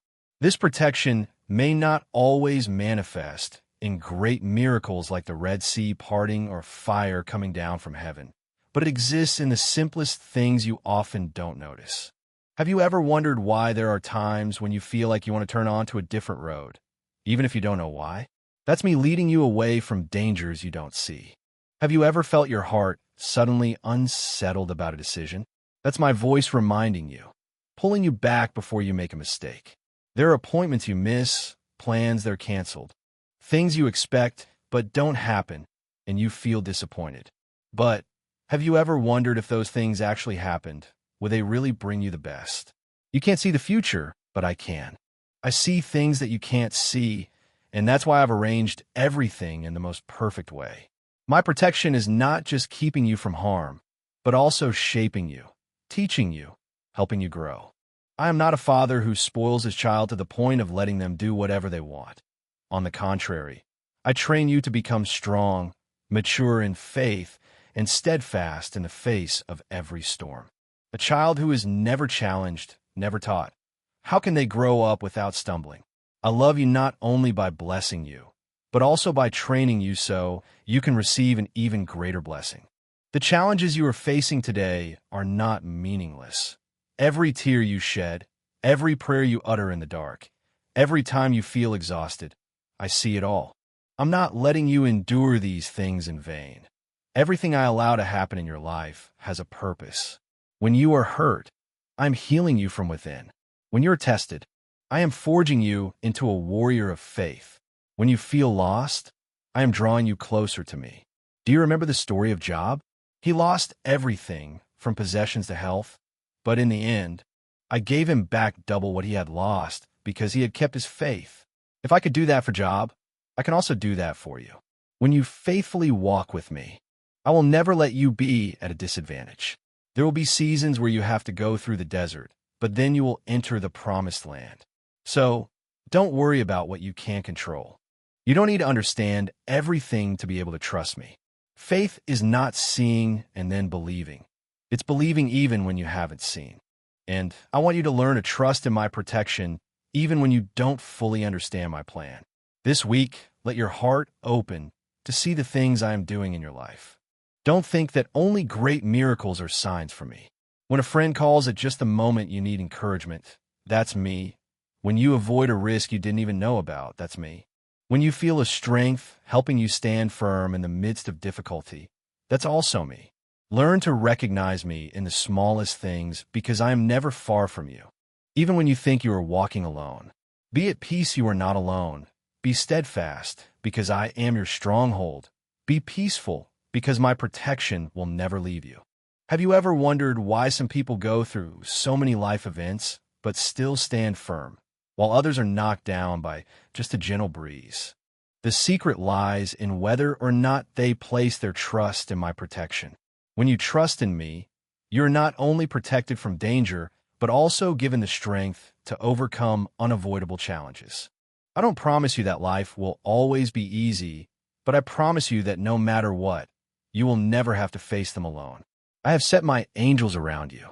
This protection may not always manifest in great miracles like the Red Sea parting or fire coming down from heaven, but it exists in the simplest things you often don't notice. Have you ever wondered why there are times when you feel like you want to turn onto a different road, even if you don't know why? That's me leading you away from dangers you don't see. Have you ever felt your heart suddenly unsettled about a decision? That's my voice reminding you, pulling you back before you make a mistake. There are appointments you miss, plans that are canceled, things you expect but don't happen, and you feel disappointed. But have you ever wondered if those things actually happened? Will they really bring you the best? You can't see the future, but I can. I see things that you can't see, and that's why I've arranged everything in the most perfect way. My protection is not just keeping you from harm, but also shaping you, teaching you, helping you grow. I am not a father who spoils his child to the point of letting them do whatever they want. On the contrary, I train you to become strong, mature in faith, and steadfast in the face of every storm. A child who is never challenged, never taught, how can they grow up without stumbling? I love you not only by blessing you, but also by training you so you can receive an even greater blessing. The challenges you are facing today are not meaningless. Every tear you shed, every prayer you utter in the dark, every time you feel exhausted, I see it all. I'm not letting you endure these things in vain. Everything I allow to happen in your life has a purpose. When you are hurt, I'm healing you from within. When you're tested, I am forging you into a warrior of faith. When you feel lost, I am drawing you closer to me. Do you remember the story of Job? He lost everything from possessions to health, but in the end, I gave him back double what he had lost because he had kept his faith. If I could do that for Job, I can also do that for you. When you faithfully walk with me, I will never let you be at a disadvantage. There will be seasons where you have to go through the desert, but then you will enter the promised land. So, don't worry about what you can't control. You don't need to understand everything to be able to trust me. Faith is not seeing and then believing. It's believing even when you haven't seen. And I want you to learn to trust in my protection even when you don't fully understand my plan. This week, let your heart open to see the things I am doing in your life. Don't think that only great miracles are signs for me. When a friend calls at just the moment you need encouragement, that's me. When you avoid a risk you didn't even know about, that's me. When you feel a strength helping you stand firm in the midst of difficulty, that's also me. Learn to recognize me in the smallest things because I am never far from you. Even when you think you are walking alone, be at peace you are not alone. Be steadfast because I am your stronghold. Be peaceful because my protection will never leave you. Have you ever wondered why some people go through so many life events but still stand firm? while others are knocked down by just a gentle breeze. The secret lies in whether or not they place their trust in my protection. When you trust in me, you're not only protected from danger, but also given the strength to overcome unavoidable challenges. I don't promise you that life will always be easy, but I promise you that no matter what, you will never have to face them alone. I have set my angels around you.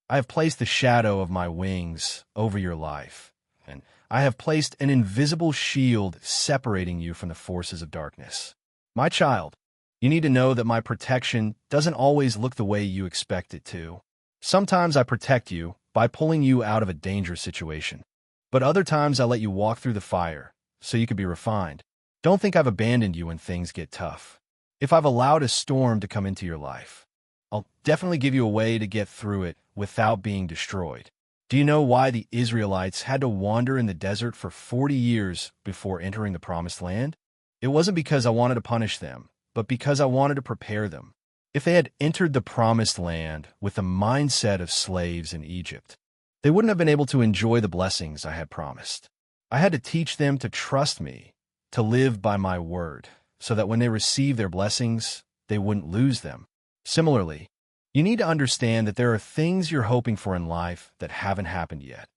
I have placed the shadow of my wings over your life, and I have placed an invisible shield separating you from the forces of darkness. My child, you need to know that my protection doesn't always look the way you expect it to. Sometimes I protect you by pulling you out of a dangerous situation, but other times I let you walk through the fire so you can be refined. Don't think I've abandoned you when things get tough. If I've allowed a storm to come into your life, I'll definitely give you a way to get through it without being destroyed. Do you know why the Israelites had to wander in the desert for 40 years before entering the Promised Land? It wasn't because I wanted to punish them, but because I wanted to prepare them. If they had entered the Promised Land with the mindset of slaves in Egypt, they wouldn't have been able to enjoy the blessings I had promised. I had to teach them to trust me, to live by my word, so that when they receive their blessings, they wouldn't lose them. Similarly, you need to understand that there are things you're hoping for in life that haven't happened yet.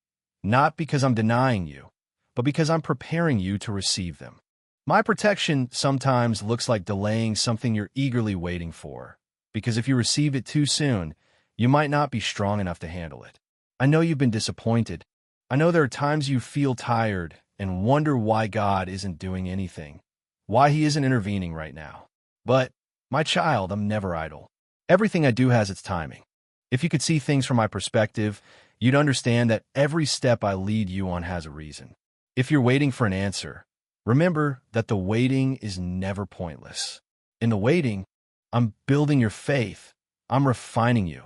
Not because I'm denying you, but because I'm preparing you to receive them. My protection sometimes looks like delaying something you're eagerly waiting for, because if you receive it too soon, you might not be strong enough to handle it. I know you've been disappointed. I know there are times you feel tired and wonder why God isn't doing anything, why he isn't intervening right now. But, my child, I'm never idle. Everything I do has its timing. If you could see things from my perspective, you'd understand that every step I lead you on has a reason. If you're waiting for an answer, remember that the waiting is never pointless. In the waiting, I'm building your faith. I'm refining you.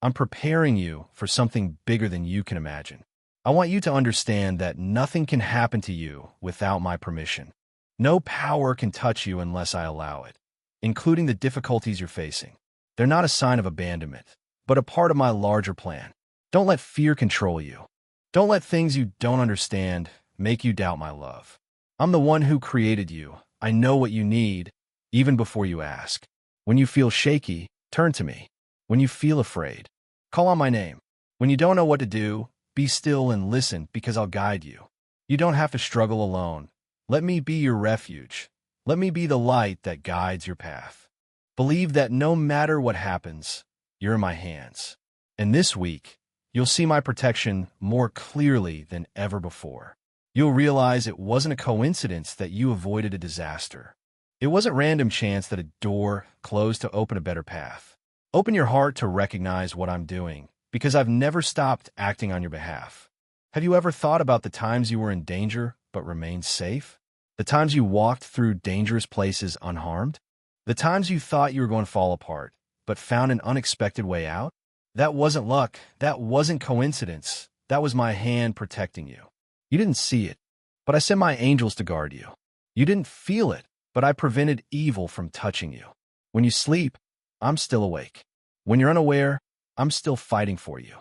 I'm preparing you for something bigger than you can imagine. I want you to understand that nothing can happen to you without my permission. No power can touch you unless I allow it, including the difficulties you're facing. They're not a sign of abandonment, but a part of my larger plan. Don't let fear control you. Don't let things you don't understand make you doubt my love. I'm the one who created you. I know what you need, even before you ask. When you feel shaky, turn to me. When you feel afraid, call on my name. When you don't know what to do, be still and listen, because I'll guide you. You don't have to struggle alone. Let me be your refuge. Let me be the light that guides your path. Believe that no matter what happens, you're in my hands. And this week, you'll see my protection more clearly than ever before. You'll realize it wasn't a coincidence that you avoided a disaster. It wasn't random chance that a door closed to open a better path. Open your heart to recognize what I'm doing, because I've never stopped acting on your behalf. Have you ever thought about the times you were in danger but remained safe? The times you walked through dangerous places unharmed? The times you thought you were going to fall apart but found an unexpected way out? That wasn't luck. That wasn't coincidence. That was my hand protecting you. You didn't see it, but I sent my angels to guard you. You didn't feel it, but I prevented evil from touching you. When you sleep, I'm still awake. When you're unaware, I'm still fighting for you.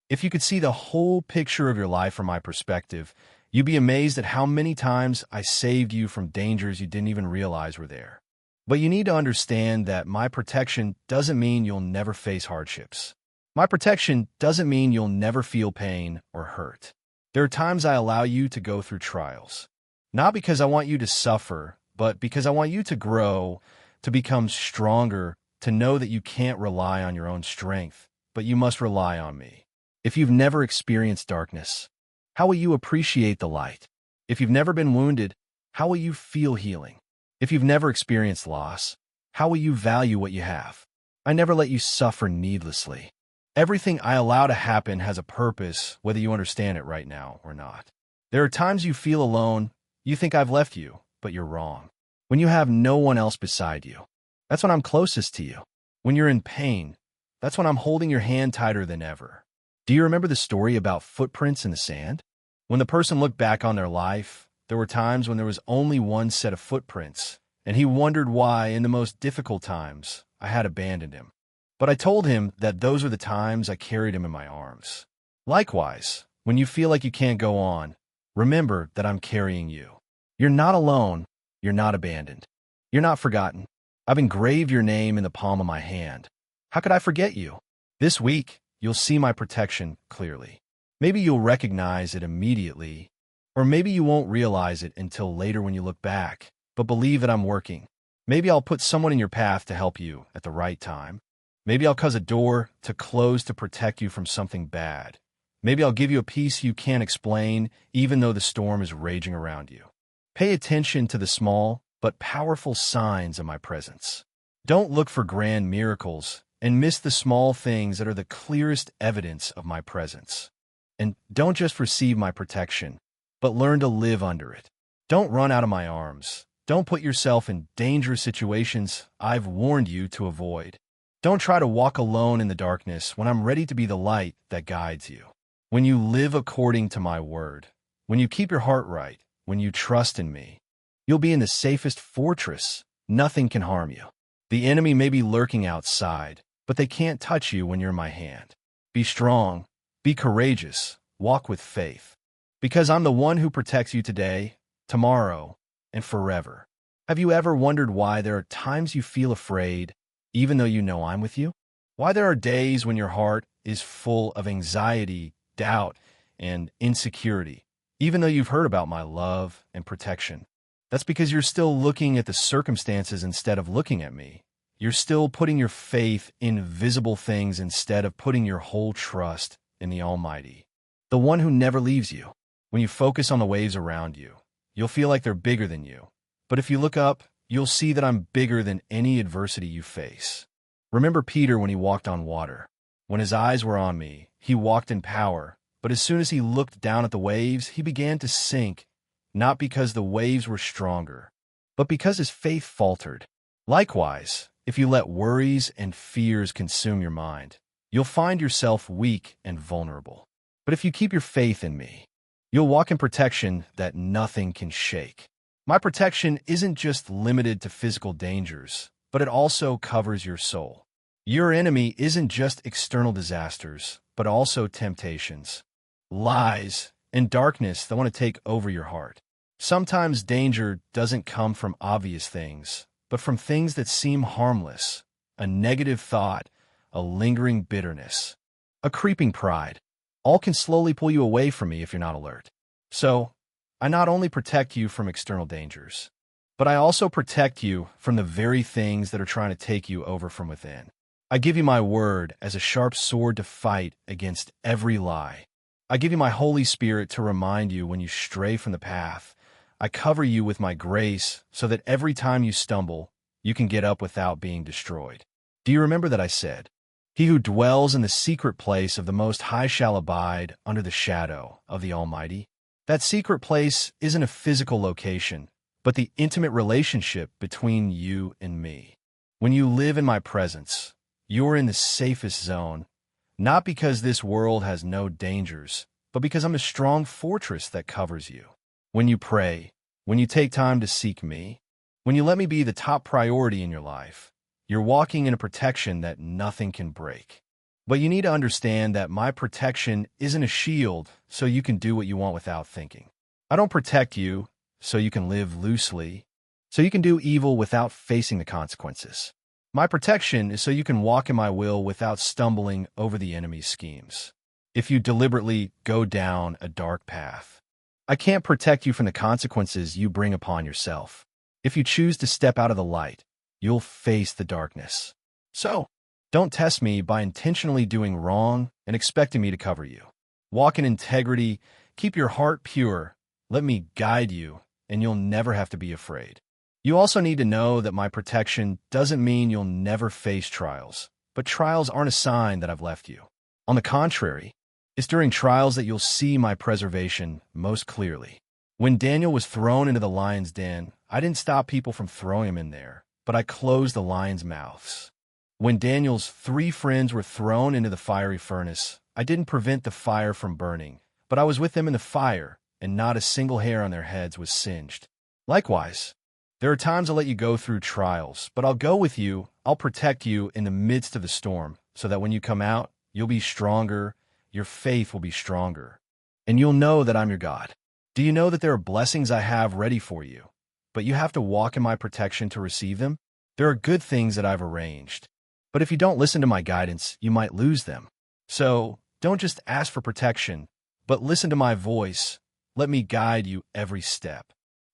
If you could see the whole picture of your life from my perspective, you'd be amazed at how many times I saved you from dangers you didn't even realize were there. But you need to understand that my protection doesn't mean you'll never face hardships. My protection doesn't mean you'll never feel pain or hurt. There are times I allow you to go through trials, not because I want you to suffer, but because I want you to grow, to become stronger, to know that you can't rely on your own strength, but you must rely on me. If you've never experienced darkness, how will you appreciate the light? If you've never been wounded, how will you feel healing? If you've never experienced loss, how will you value what you have? I never let you suffer needlessly. Everything I allow to happen has a purpose, whether you understand it right now or not. There are times you feel alone, you think I've left you, but you're wrong. When you have no one else beside you, that's when I'm closest to you. When you're in pain, that's when I'm holding your hand tighter than ever. Do you remember the story about footprints in the sand? When the person looked back on their life, there were times when there was only one set of footprints, and he wondered why, in the most difficult times, I had abandoned him. But I told him that those were the times I carried him in my arms. Likewise, when you feel like you can't go on, remember that I'm carrying you. You're not alone. You're not abandoned. You're not forgotten. I've engraved your name in the palm of my hand. How could I forget you? This week, you'll see my protection clearly. Maybe you'll recognize it immediately, or maybe you won't realize it until later when you look back, but believe that I'm working. Maybe I'll put someone in your path to help you at the right time. Maybe I'll cause a door to close to protect you from something bad. Maybe I'll give you a peace you can't explain, even though the storm is raging around you. Pay attention to the small but powerful signs of my presence. Don't look for grand miracles and miss the small things that are the clearest evidence of my presence. And don't just receive my protection, but learn to live under it. Don't run out of my arms. Don't put yourself in dangerous situations I've warned you to avoid. Don't try to walk alone in the darkness when I'm ready to be the light that guides you. When you live according to my word, when you keep your heart right, when you trust in me, you'll be in the safest fortress. Nothing can harm you. The enemy may be lurking outside, but they can't touch you when you're in my hand. Be strong, be courageous, walk with faith. Because I'm the one who protects you today, tomorrow, and forever. Have you ever wondered why there are times you feel afraid, even though you know I'm with you? Why there are days when your heart is full of anxiety, doubt, and insecurity, even though you've heard about my love and protection? That's because you're still looking at the circumstances instead of looking at me. You're still putting your faith in visible things instead of putting your whole trust in the Almighty, the one who never leaves you. When you focus on the waves around you, you'll feel like they're bigger than you. But if you look up, you'll see that I'm bigger than any adversity you face. Remember Peter when he walked on water. When his eyes were on me, he walked in power. But as soon as he looked down at the waves, he began to sink, not because the waves were stronger, but because his faith faltered. Likewise, if you let worries and fears consume your mind, you'll find yourself weak and vulnerable. But if you keep your faith in me, you'll walk in protection that nothing can shake. My protection isn't just limited to physical dangers, but it also covers your soul. Your enemy isn't just external disasters, but also temptations, lies, and darkness that want to take over your heart. Sometimes danger doesn't come from obvious things, but from things that seem harmless, a negative thought, a lingering bitterness, a creeping pride. All can slowly pull you away from me if you're not alert. So, I not only protect you from external dangers, but I also protect you from the very things that are trying to take you over from within. I give you my word as a sharp sword to fight against every lie. I give you my Holy Spirit to remind you when you stray from the path. I cover you with my grace so that every time you stumble, you can get up without being destroyed. Do you remember that I said, "He who dwells in the secret place of the Most High shall abide under the shadow of the Almighty"? That secret place isn't a physical location, but the intimate relationship between you and me. When you live in my presence, you're in the safest zone, not because this world has no dangers, but because I'm a strong fortress that covers you. When you pray, when you take time to seek me, when you let me be the top priority in your life, you're walking in a protection that nothing can break. But you need to understand that my protection isn't a shield so you can do what you want without thinking. I don't protect you so you can live loosely, so you can do evil without facing the consequences. My protection is so you can walk in my will without stumbling over the enemy's schemes. If you deliberately go down a dark path, I can't protect you from the consequences you bring upon yourself. If you choose to step out of the light, you'll face the darkness. So, don't test me by intentionally doing wrong and expecting me to cover you. Walk in integrity, keep your heart pure, let me guide you, and you'll never have to be afraid. You also need to know that my protection doesn't mean you'll never face trials, but trials aren't a sign that I've left you. On the contrary, it's during trials that you'll see my preservation most clearly. When Daniel was thrown into the lion's den, I didn't stop people from throwing him in there, but I closed the lions' mouths. When Daniel's 3 friends were thrown into the fiery furnace, I didn't prevent the fire from burning, but I was with them in the fire, and not a single hair on their heads was singed. Likewise, there are times I'll let you go through trials, but I'll go with you, I'll protect you in the midst of the storm, so that when you come out, you'll be stronger, your faith will be stronger, and you'll know that I'm your God. Do you know that there are blessings I have ready for you, but you have to walk in my protection to receive them? There are good things that I've arranged, but if you don't listen to my guidance, you might lose them. So, don't just ask for protection, but listen to my voice. Let me guide you every step.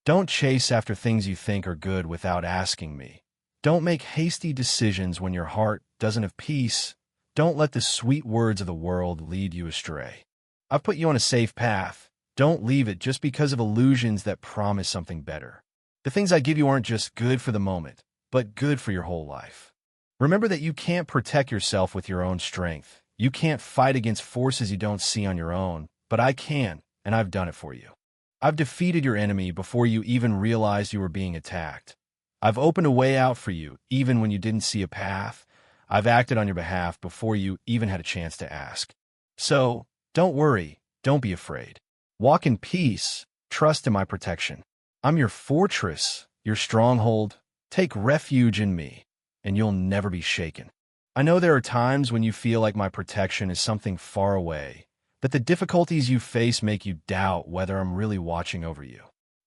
Don't chase after things you think are good without asking me. Don't make hasty decisions when your heart doesn't have peace. Don't let the sweet words of the world lead you astray. I've put you on a safe path. Don't leave it just because of illusions that promise something better. The things I give you aren't just good for the moment, but good for your whole life. Remember that you can't protect yourself with your own strength. You can't fight against forces you don't see on your own, but I can, and I've done it for you. I've defeated your enemy before you even realized you were being attacked. I've opened a way out for you even when you didn't see a path. I've acted on your behalf before you even had a chance to ask. So, don't worry, don't be afraid. Walk in peace, trust in my protection. I'm your fortress, your stronghold. Take refuge in me, and you'll never be shaken. I know there are times when you feel like my protection is something far away, that the difficulties you face make you doubt whether I'm really watching over you.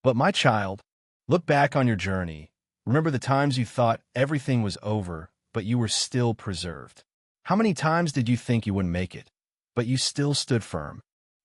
But my child, look back on your journey. Remember the times you thought everything was over, but you were still preserved. How many times did you think you wouldn't make it, but you still stood firm?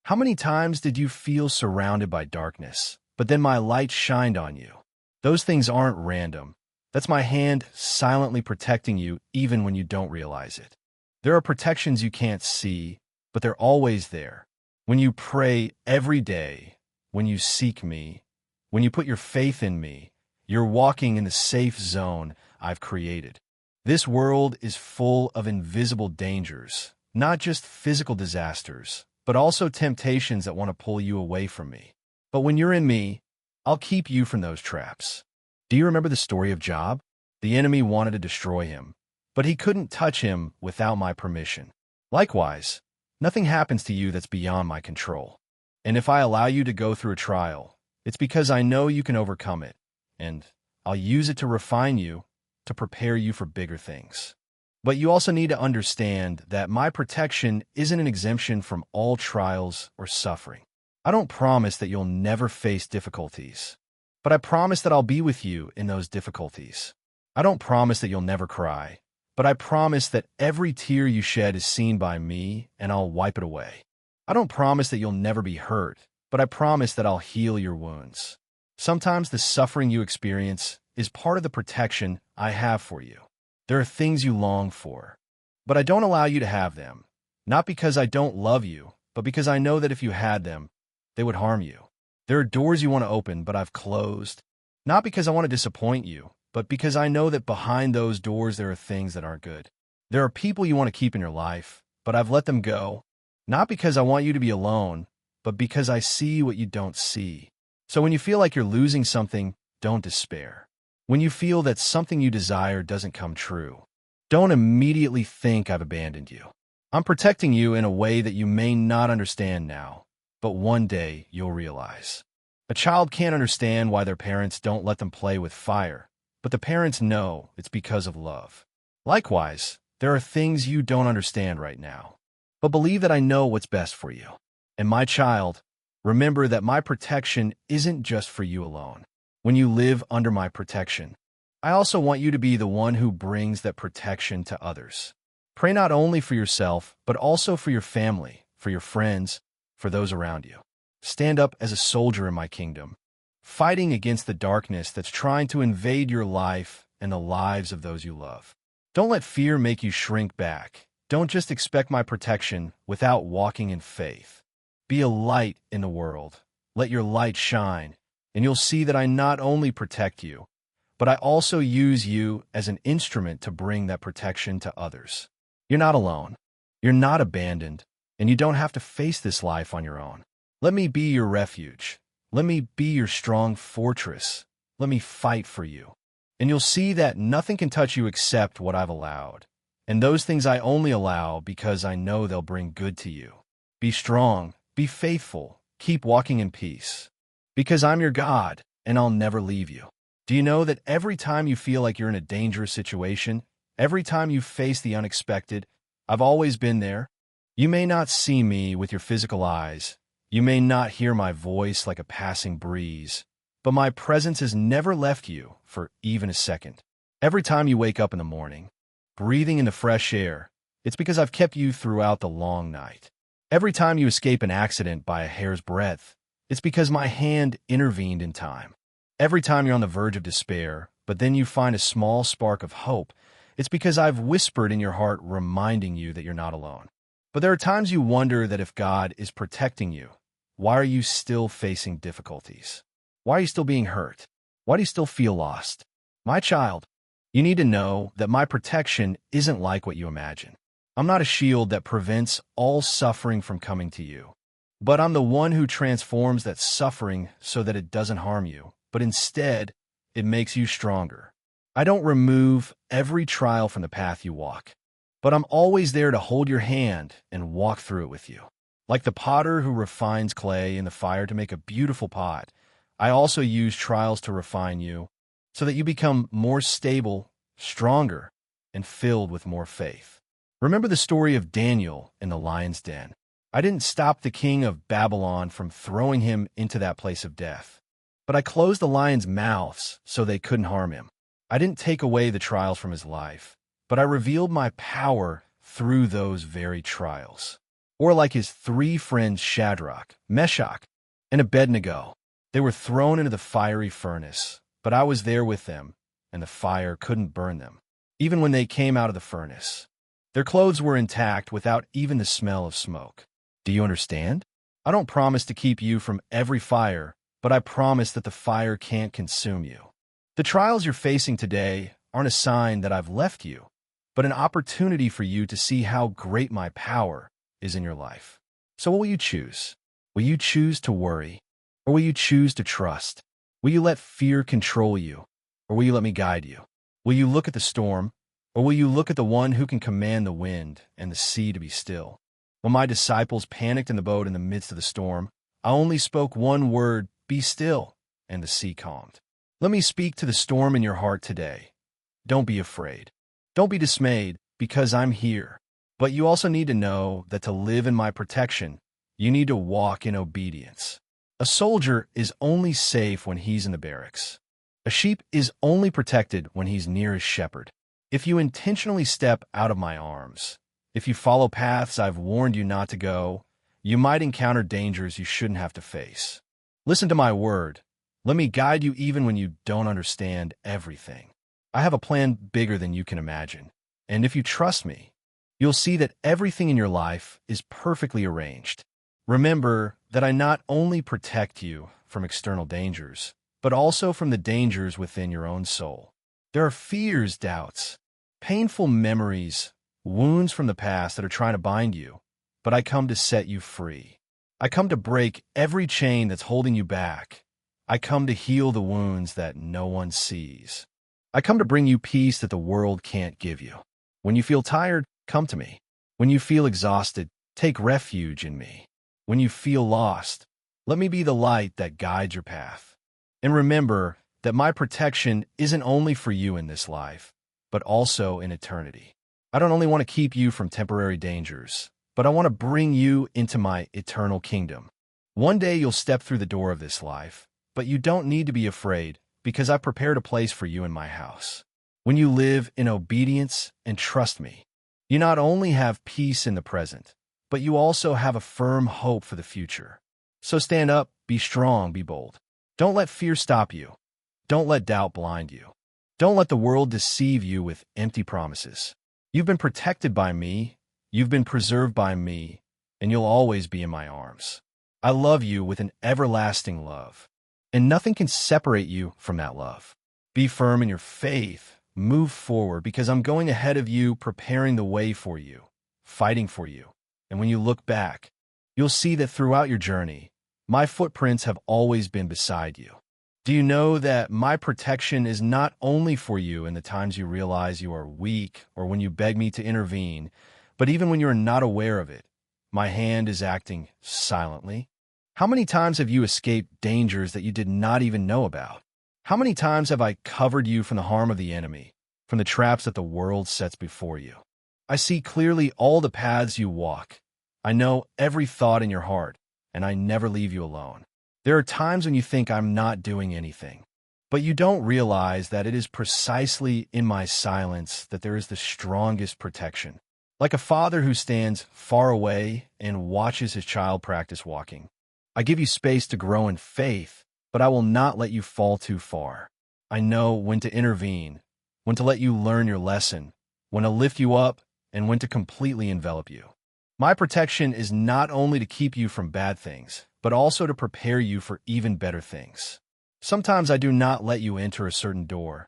How many times did you feel surrounded by darkness, but then my light shined on you? Those things aren't random. That's my hand silently protecting you even when you don't realize it. There are protections you can't see, but they're always there. When you pray every day, when you seek me, when you put your faith in me, you're walking in the safe zone I've created. This world is full of invisible dangers, not just physical disasters, but also temptations that want to pull you away from me. But when you're in me, I'll keep you from those traps. Do you remember the story of Job? The enemy wanted to destroy him, but he couldn't touch him without my permission. Likewise, nothing happens to you that's beyond my control. And if I allow you to go through a trial, it's because I know you can overcome it, and I'll use it to refine you, to prepare you for bigger things. But you also need to understand that my protection isn't an exemption from all trials or suffering. I don't promise that you'll never face difficulties, but I promise that I'll be with you in those difficulties. I don't promise that you'll never cry, but I promise that every tear you shed is seen by me and I'll wipe it away. I don't promise that you'll never be hurt, but I promise that I'll heal your wounds. Sometimes the suffering you experience is part of the protection I have for you. There are things you long for, but I don't allow you to have them, not because I don't love you, but because I know that if you had them, they would harm you. There are doors you want to open, but I've closed, not because I want to disappoint you, but because I know that behind those doors there are things that aren't good. There are people you want to keep in your life, but I've let them go, not because I want you to be alone, but because I see what you don't see. So when you feel like you're losing something, don't despair. When you feel that something you desire doesn't come true, don't immediately think I've abandoned you. I'm protecting you in a way that you may not understand now, but one day you'll realize. A child can't understand why their parents don't let them play with fire, but the parents know it's because of love. Likewise, there are things you don't understand right now, but believe that I know what's best for you. And my child, remember that my protection isn't just for you alone. When you live under my protection, I also want you to be the one who brings that protection to others. Pray not only for yourself, but also for your family, for your friends, for those around you. Stand up as a soldier in my kingdom, fighting against the darkness that's trying to invade your life and the lives of those you love. Don't let fear make you shrink back. Don't just expect my protection without walking in faith. Be a light in the world. Let your light shine, and you'll see that I not only protect you, but I also use you as an instrument to bring that protection to others. You're not alone. You're not abandoned, and you don't have to face this life on your own. Let me be your refuge. Let me be your strong fortress. Let me fight for you. And you'll see that nothing can touch you except what I've allowed. And those things I only allow because I know they'll bring good to you. Be strong. Be faithful. Keep walking in peace. Because I'm your God, and I'll never leave you. Do you know that every time you feel like you're in a dangerous situation, every time you face the unexpected, I've always been there? You may not see me with your physical eyes. You may not hear my voice like a passing breeze, but my presence has never left you for even a second. Every time you wake up in the morning, breathing in the fresh air, it's because I've kept you throughout the long night. Every time you escape an accident by a hair's breadth, it's because my hand intervened in time. Every time you're on the verge of despair, but then you find a small spark of hope, it's because I've whispered in your heart reminding you that you're not alone. But there are times you wonder that if God is protecting you, why are you still facing difficulties? Why are you still being hurt? Why do you still feel lost? My child, you need to know that my protection isn't like what you imagine. I'm not a shield that prevents all suffering from coming to you, but I'm the one who transforms that suffering so that it doesn't harm you, but instead, it makes you stronger. I don't remove every trial from the path you walk, but I'm always there to hold your hand and walk through it with you. Like the potter who refines clay in the fire to make a beautiful pot, I also use trials to refine you so that you become more stable, stronger, and filled with more faith. Remember the story of Daniel in the lion's den. I didn't stop the king of Babylon from throwing him into that place of death, but I closed the lions' mouths so they couldn't harm him. I didn't take away the trials from his life, but I revealed my power through those very trials. Or like his 3 friends Shadrach, Meshach, and Abednego. They were thrown into the fiery furnace, but I was there with them, and the fire couldn't burn them, even when they came out of the furnace. Their clothes were intact without even the smell of smoke. Do you understand? I don't promise to keep you from every fire, but I promise that the fire can't consume you. The trials you're facing today aren't a sign that I've left you, but an opportunity for you to see how great my power is in your life. So what will you choose? Will you choose to worry, or will you choose to trust? Will you let fear control you, or will you let me guide you? Will you look at the storm, or will you look at the one who can command the wind and the sea to be still? When my disciples panicked in the boat in the midst of the storm, I only spoke one word, "Be still," and the sea calmed. Let me speak to the storm in your heart today. Don't be afraid. Don't be dismayed, because I'm here. But you also need to know that to live in my protection, you need to walk in obedience. A soldier is only safe when he's in the barracks. A sheep is only protected when he's near his shepherd. If you intentionally step out of my arms, if you follow paths I've warned you not to go, you might encounter dangers you shouldn't have to face. Listen to my word. Let me guide you even when you don't understand everything. I have a plan bigger than you can imagine. And if you trust me, you'll see that everything in your life is perfectly arranged. Remember that I not only protect you from external dangers, but also from the dangers within your own soul. There are fears, doubts, painful memories, wounds from the past that are trying to bind you, but I come to set you free. I come to break every chain that's holding you back. I come to heal the wounds that no one sees. I come to bring you peace that the world can't give you. When you feel tired, come to me. When you feel exhausted, take refuge in me. When you feel lost, let me be the light that guides your path. And remember that my protection isn't only for you in this life, but also in eternity. I don't only want to keep you from temporary dangers, but I want to bring you into my eternal kingdom. One day you'll step through the door of this life, but you don't need to be afraid because I've prepared a place for you in my house. When you live in obedience and trust me, you not only have peace in the present, but you also have a firm hope for the future. So stand up, be strong, be bold. Don't let fear stop you. Don't let doubt blind you. Don't let the world deceive you with empty promises. You've been protected by me, you've been preserved by me, and you'll always be in my arms. I love you with an everlasting love, and nothing can separate you from that love. Be firm in your faith, move forward, because I'm going ahead of you, preparing the way for you, fighting for you. And when you look back, you'll see that throughout your journey, my footprints have always been beside you. Do you know that my protection is not only for you in the times you realize you are weak or when you beg me to intervene, but even when you are not aware of it, my hand is acting silently? How many times have you escaped dangers that you did not even know about? How many times have I covered you from the harm of the enemy, from the traps that the world sets before you? I see clearly all the paths you walk. I know every thought in your heart, and I never leave you alone. There are times when you think I'm not doing anything, but you don't realize that it is precisely in my silence that there is the strongest protection. Like a father who stands far away and watches his child practice walking. I give you space to grow in faith, but I will not let you fall too far. I know when to intervene, when to let you learn your lesson, when to lift you up, and when to completely envelop you. My protection is not only to keep you from bad things, but also to prepare you for even better things. Sometimes I do not let you enter a certain door,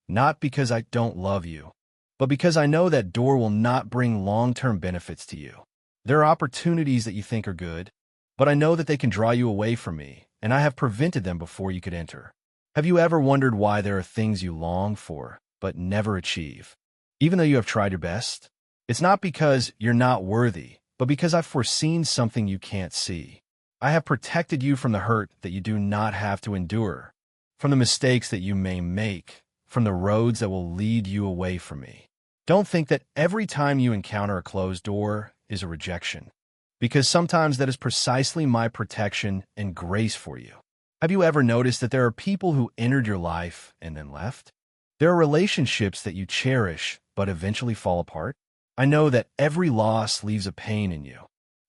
not because I don't love you, but because I know that door will not bring long-term benefits to you. There are opportunities that you think are good, but I know that they can draw you away from me, and I have prevented them before you could enter. Have you ever wondered why there are things you long for, but never achieve, even though you have tried your best? It's not because you're not worthy, but because I've foreseen something you can't see. I have protected you from the hurt that you do not have to endure, from the mistakes that you may make, from the roads that will lead you away from me. Don't think that every time you encounter a closed door is a rejection, because sometimes that is precisely my protection and grace for you. Have you ever noticed that there are people who entered your life and then left? There are relationships that you cherish but eventually fall apart. I know that every loss leaves a pain in you.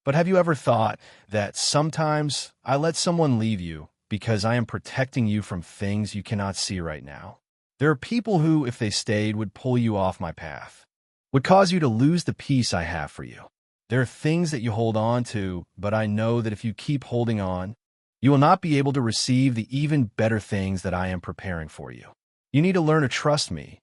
But have you ever thought that sometimes I let someone leave you because I am protecting you from things you cannot see right now? There are people who, if they stayed, would pull you off my path, would cause you to lose the peace I have for you. There are things that you hold on to, but I know that if you keep holding on, you will not be able to receive the even better things that I am preparing for you. You need to learn to trust me,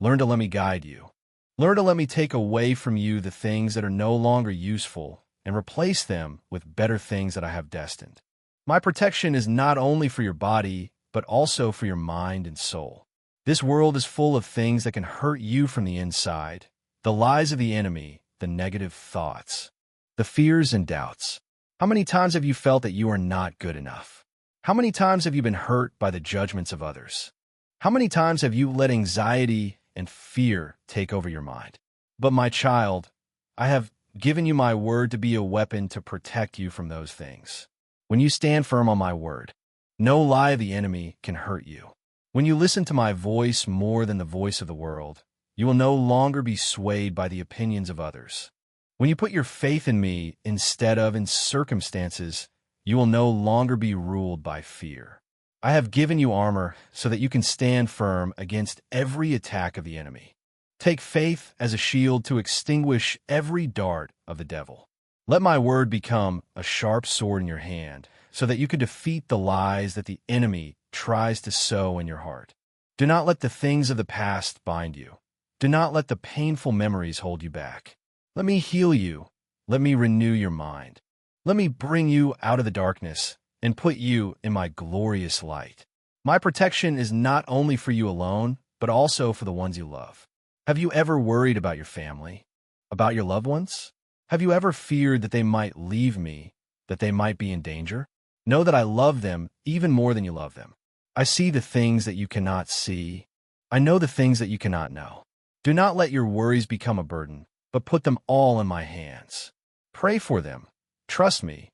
learn to let me guide you. Learn to let me take away from you the things that are no longer useful and replace them with better things that I have destined. My protection is not only for your body, but also for your mind and soul. This world is full of things that can hurt you from the inside, the lies of the enemy, the negative thoughts, the fears and doubts. How many times have you felt that you are not good enough? How many times have you been hurt by the judgments of others? How many times have you let anxiety and fear take over your mind? But my child, I have given you my word to be a weapon to protect you from those things. When you stand firm on my word, no lie of the enemy can hurt you. When you listen to my voice more than the voice of the world, you will no longer be swayed by the opinions of others. When you put your faith in me instead of in circumstances, you will no longer be ruled by fear. I have given you armor so that you can stand firm against every attack of the enemy. Take faith as a shield to extinguish every dart of the devil. Let my word become a sharp sword in your hand so that you can defeat the lies that the enemy tries to sow in your heart. Do not let the things of the past bind you. Do not let the painful memories hold you back. Let me heal you. Let me renew your mind. Let me bring you out of the darkness and put you in my glorious light. My protection is not only for you alone, but also for the ones you love. Have you ever worried about your family? About your loved ones? Have you ever feared that they might leave me, that they might be in danger? Know that I love them even more than you love them. I see the things that you cannot see. I know the things that you cannot know. Do not let your worries become a burden, but put them all in my hands. Pray for them. Trust me.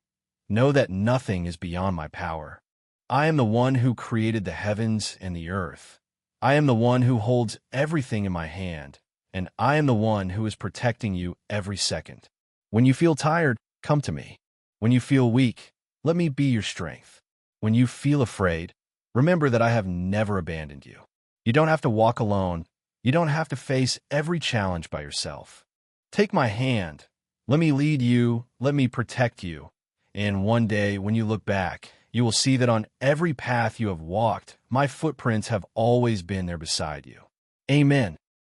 Know that nothing is beyond my power. I am the one who created the heavens and the earth. I am the one who holds everything in my hand, and I am the one who is protecting you every second. When you feel tired, come to me. When you feel weak, let me be your strength. When you feel afraid, remember that I have never abandoned you. You don't have to walk alone. You don't have to face every challenge by yourself. Take my hand. Let me lead you. Let me protect you. And one day, when you look back, you will see that on every path you have walked, my footprints have always been there beside you. Amen.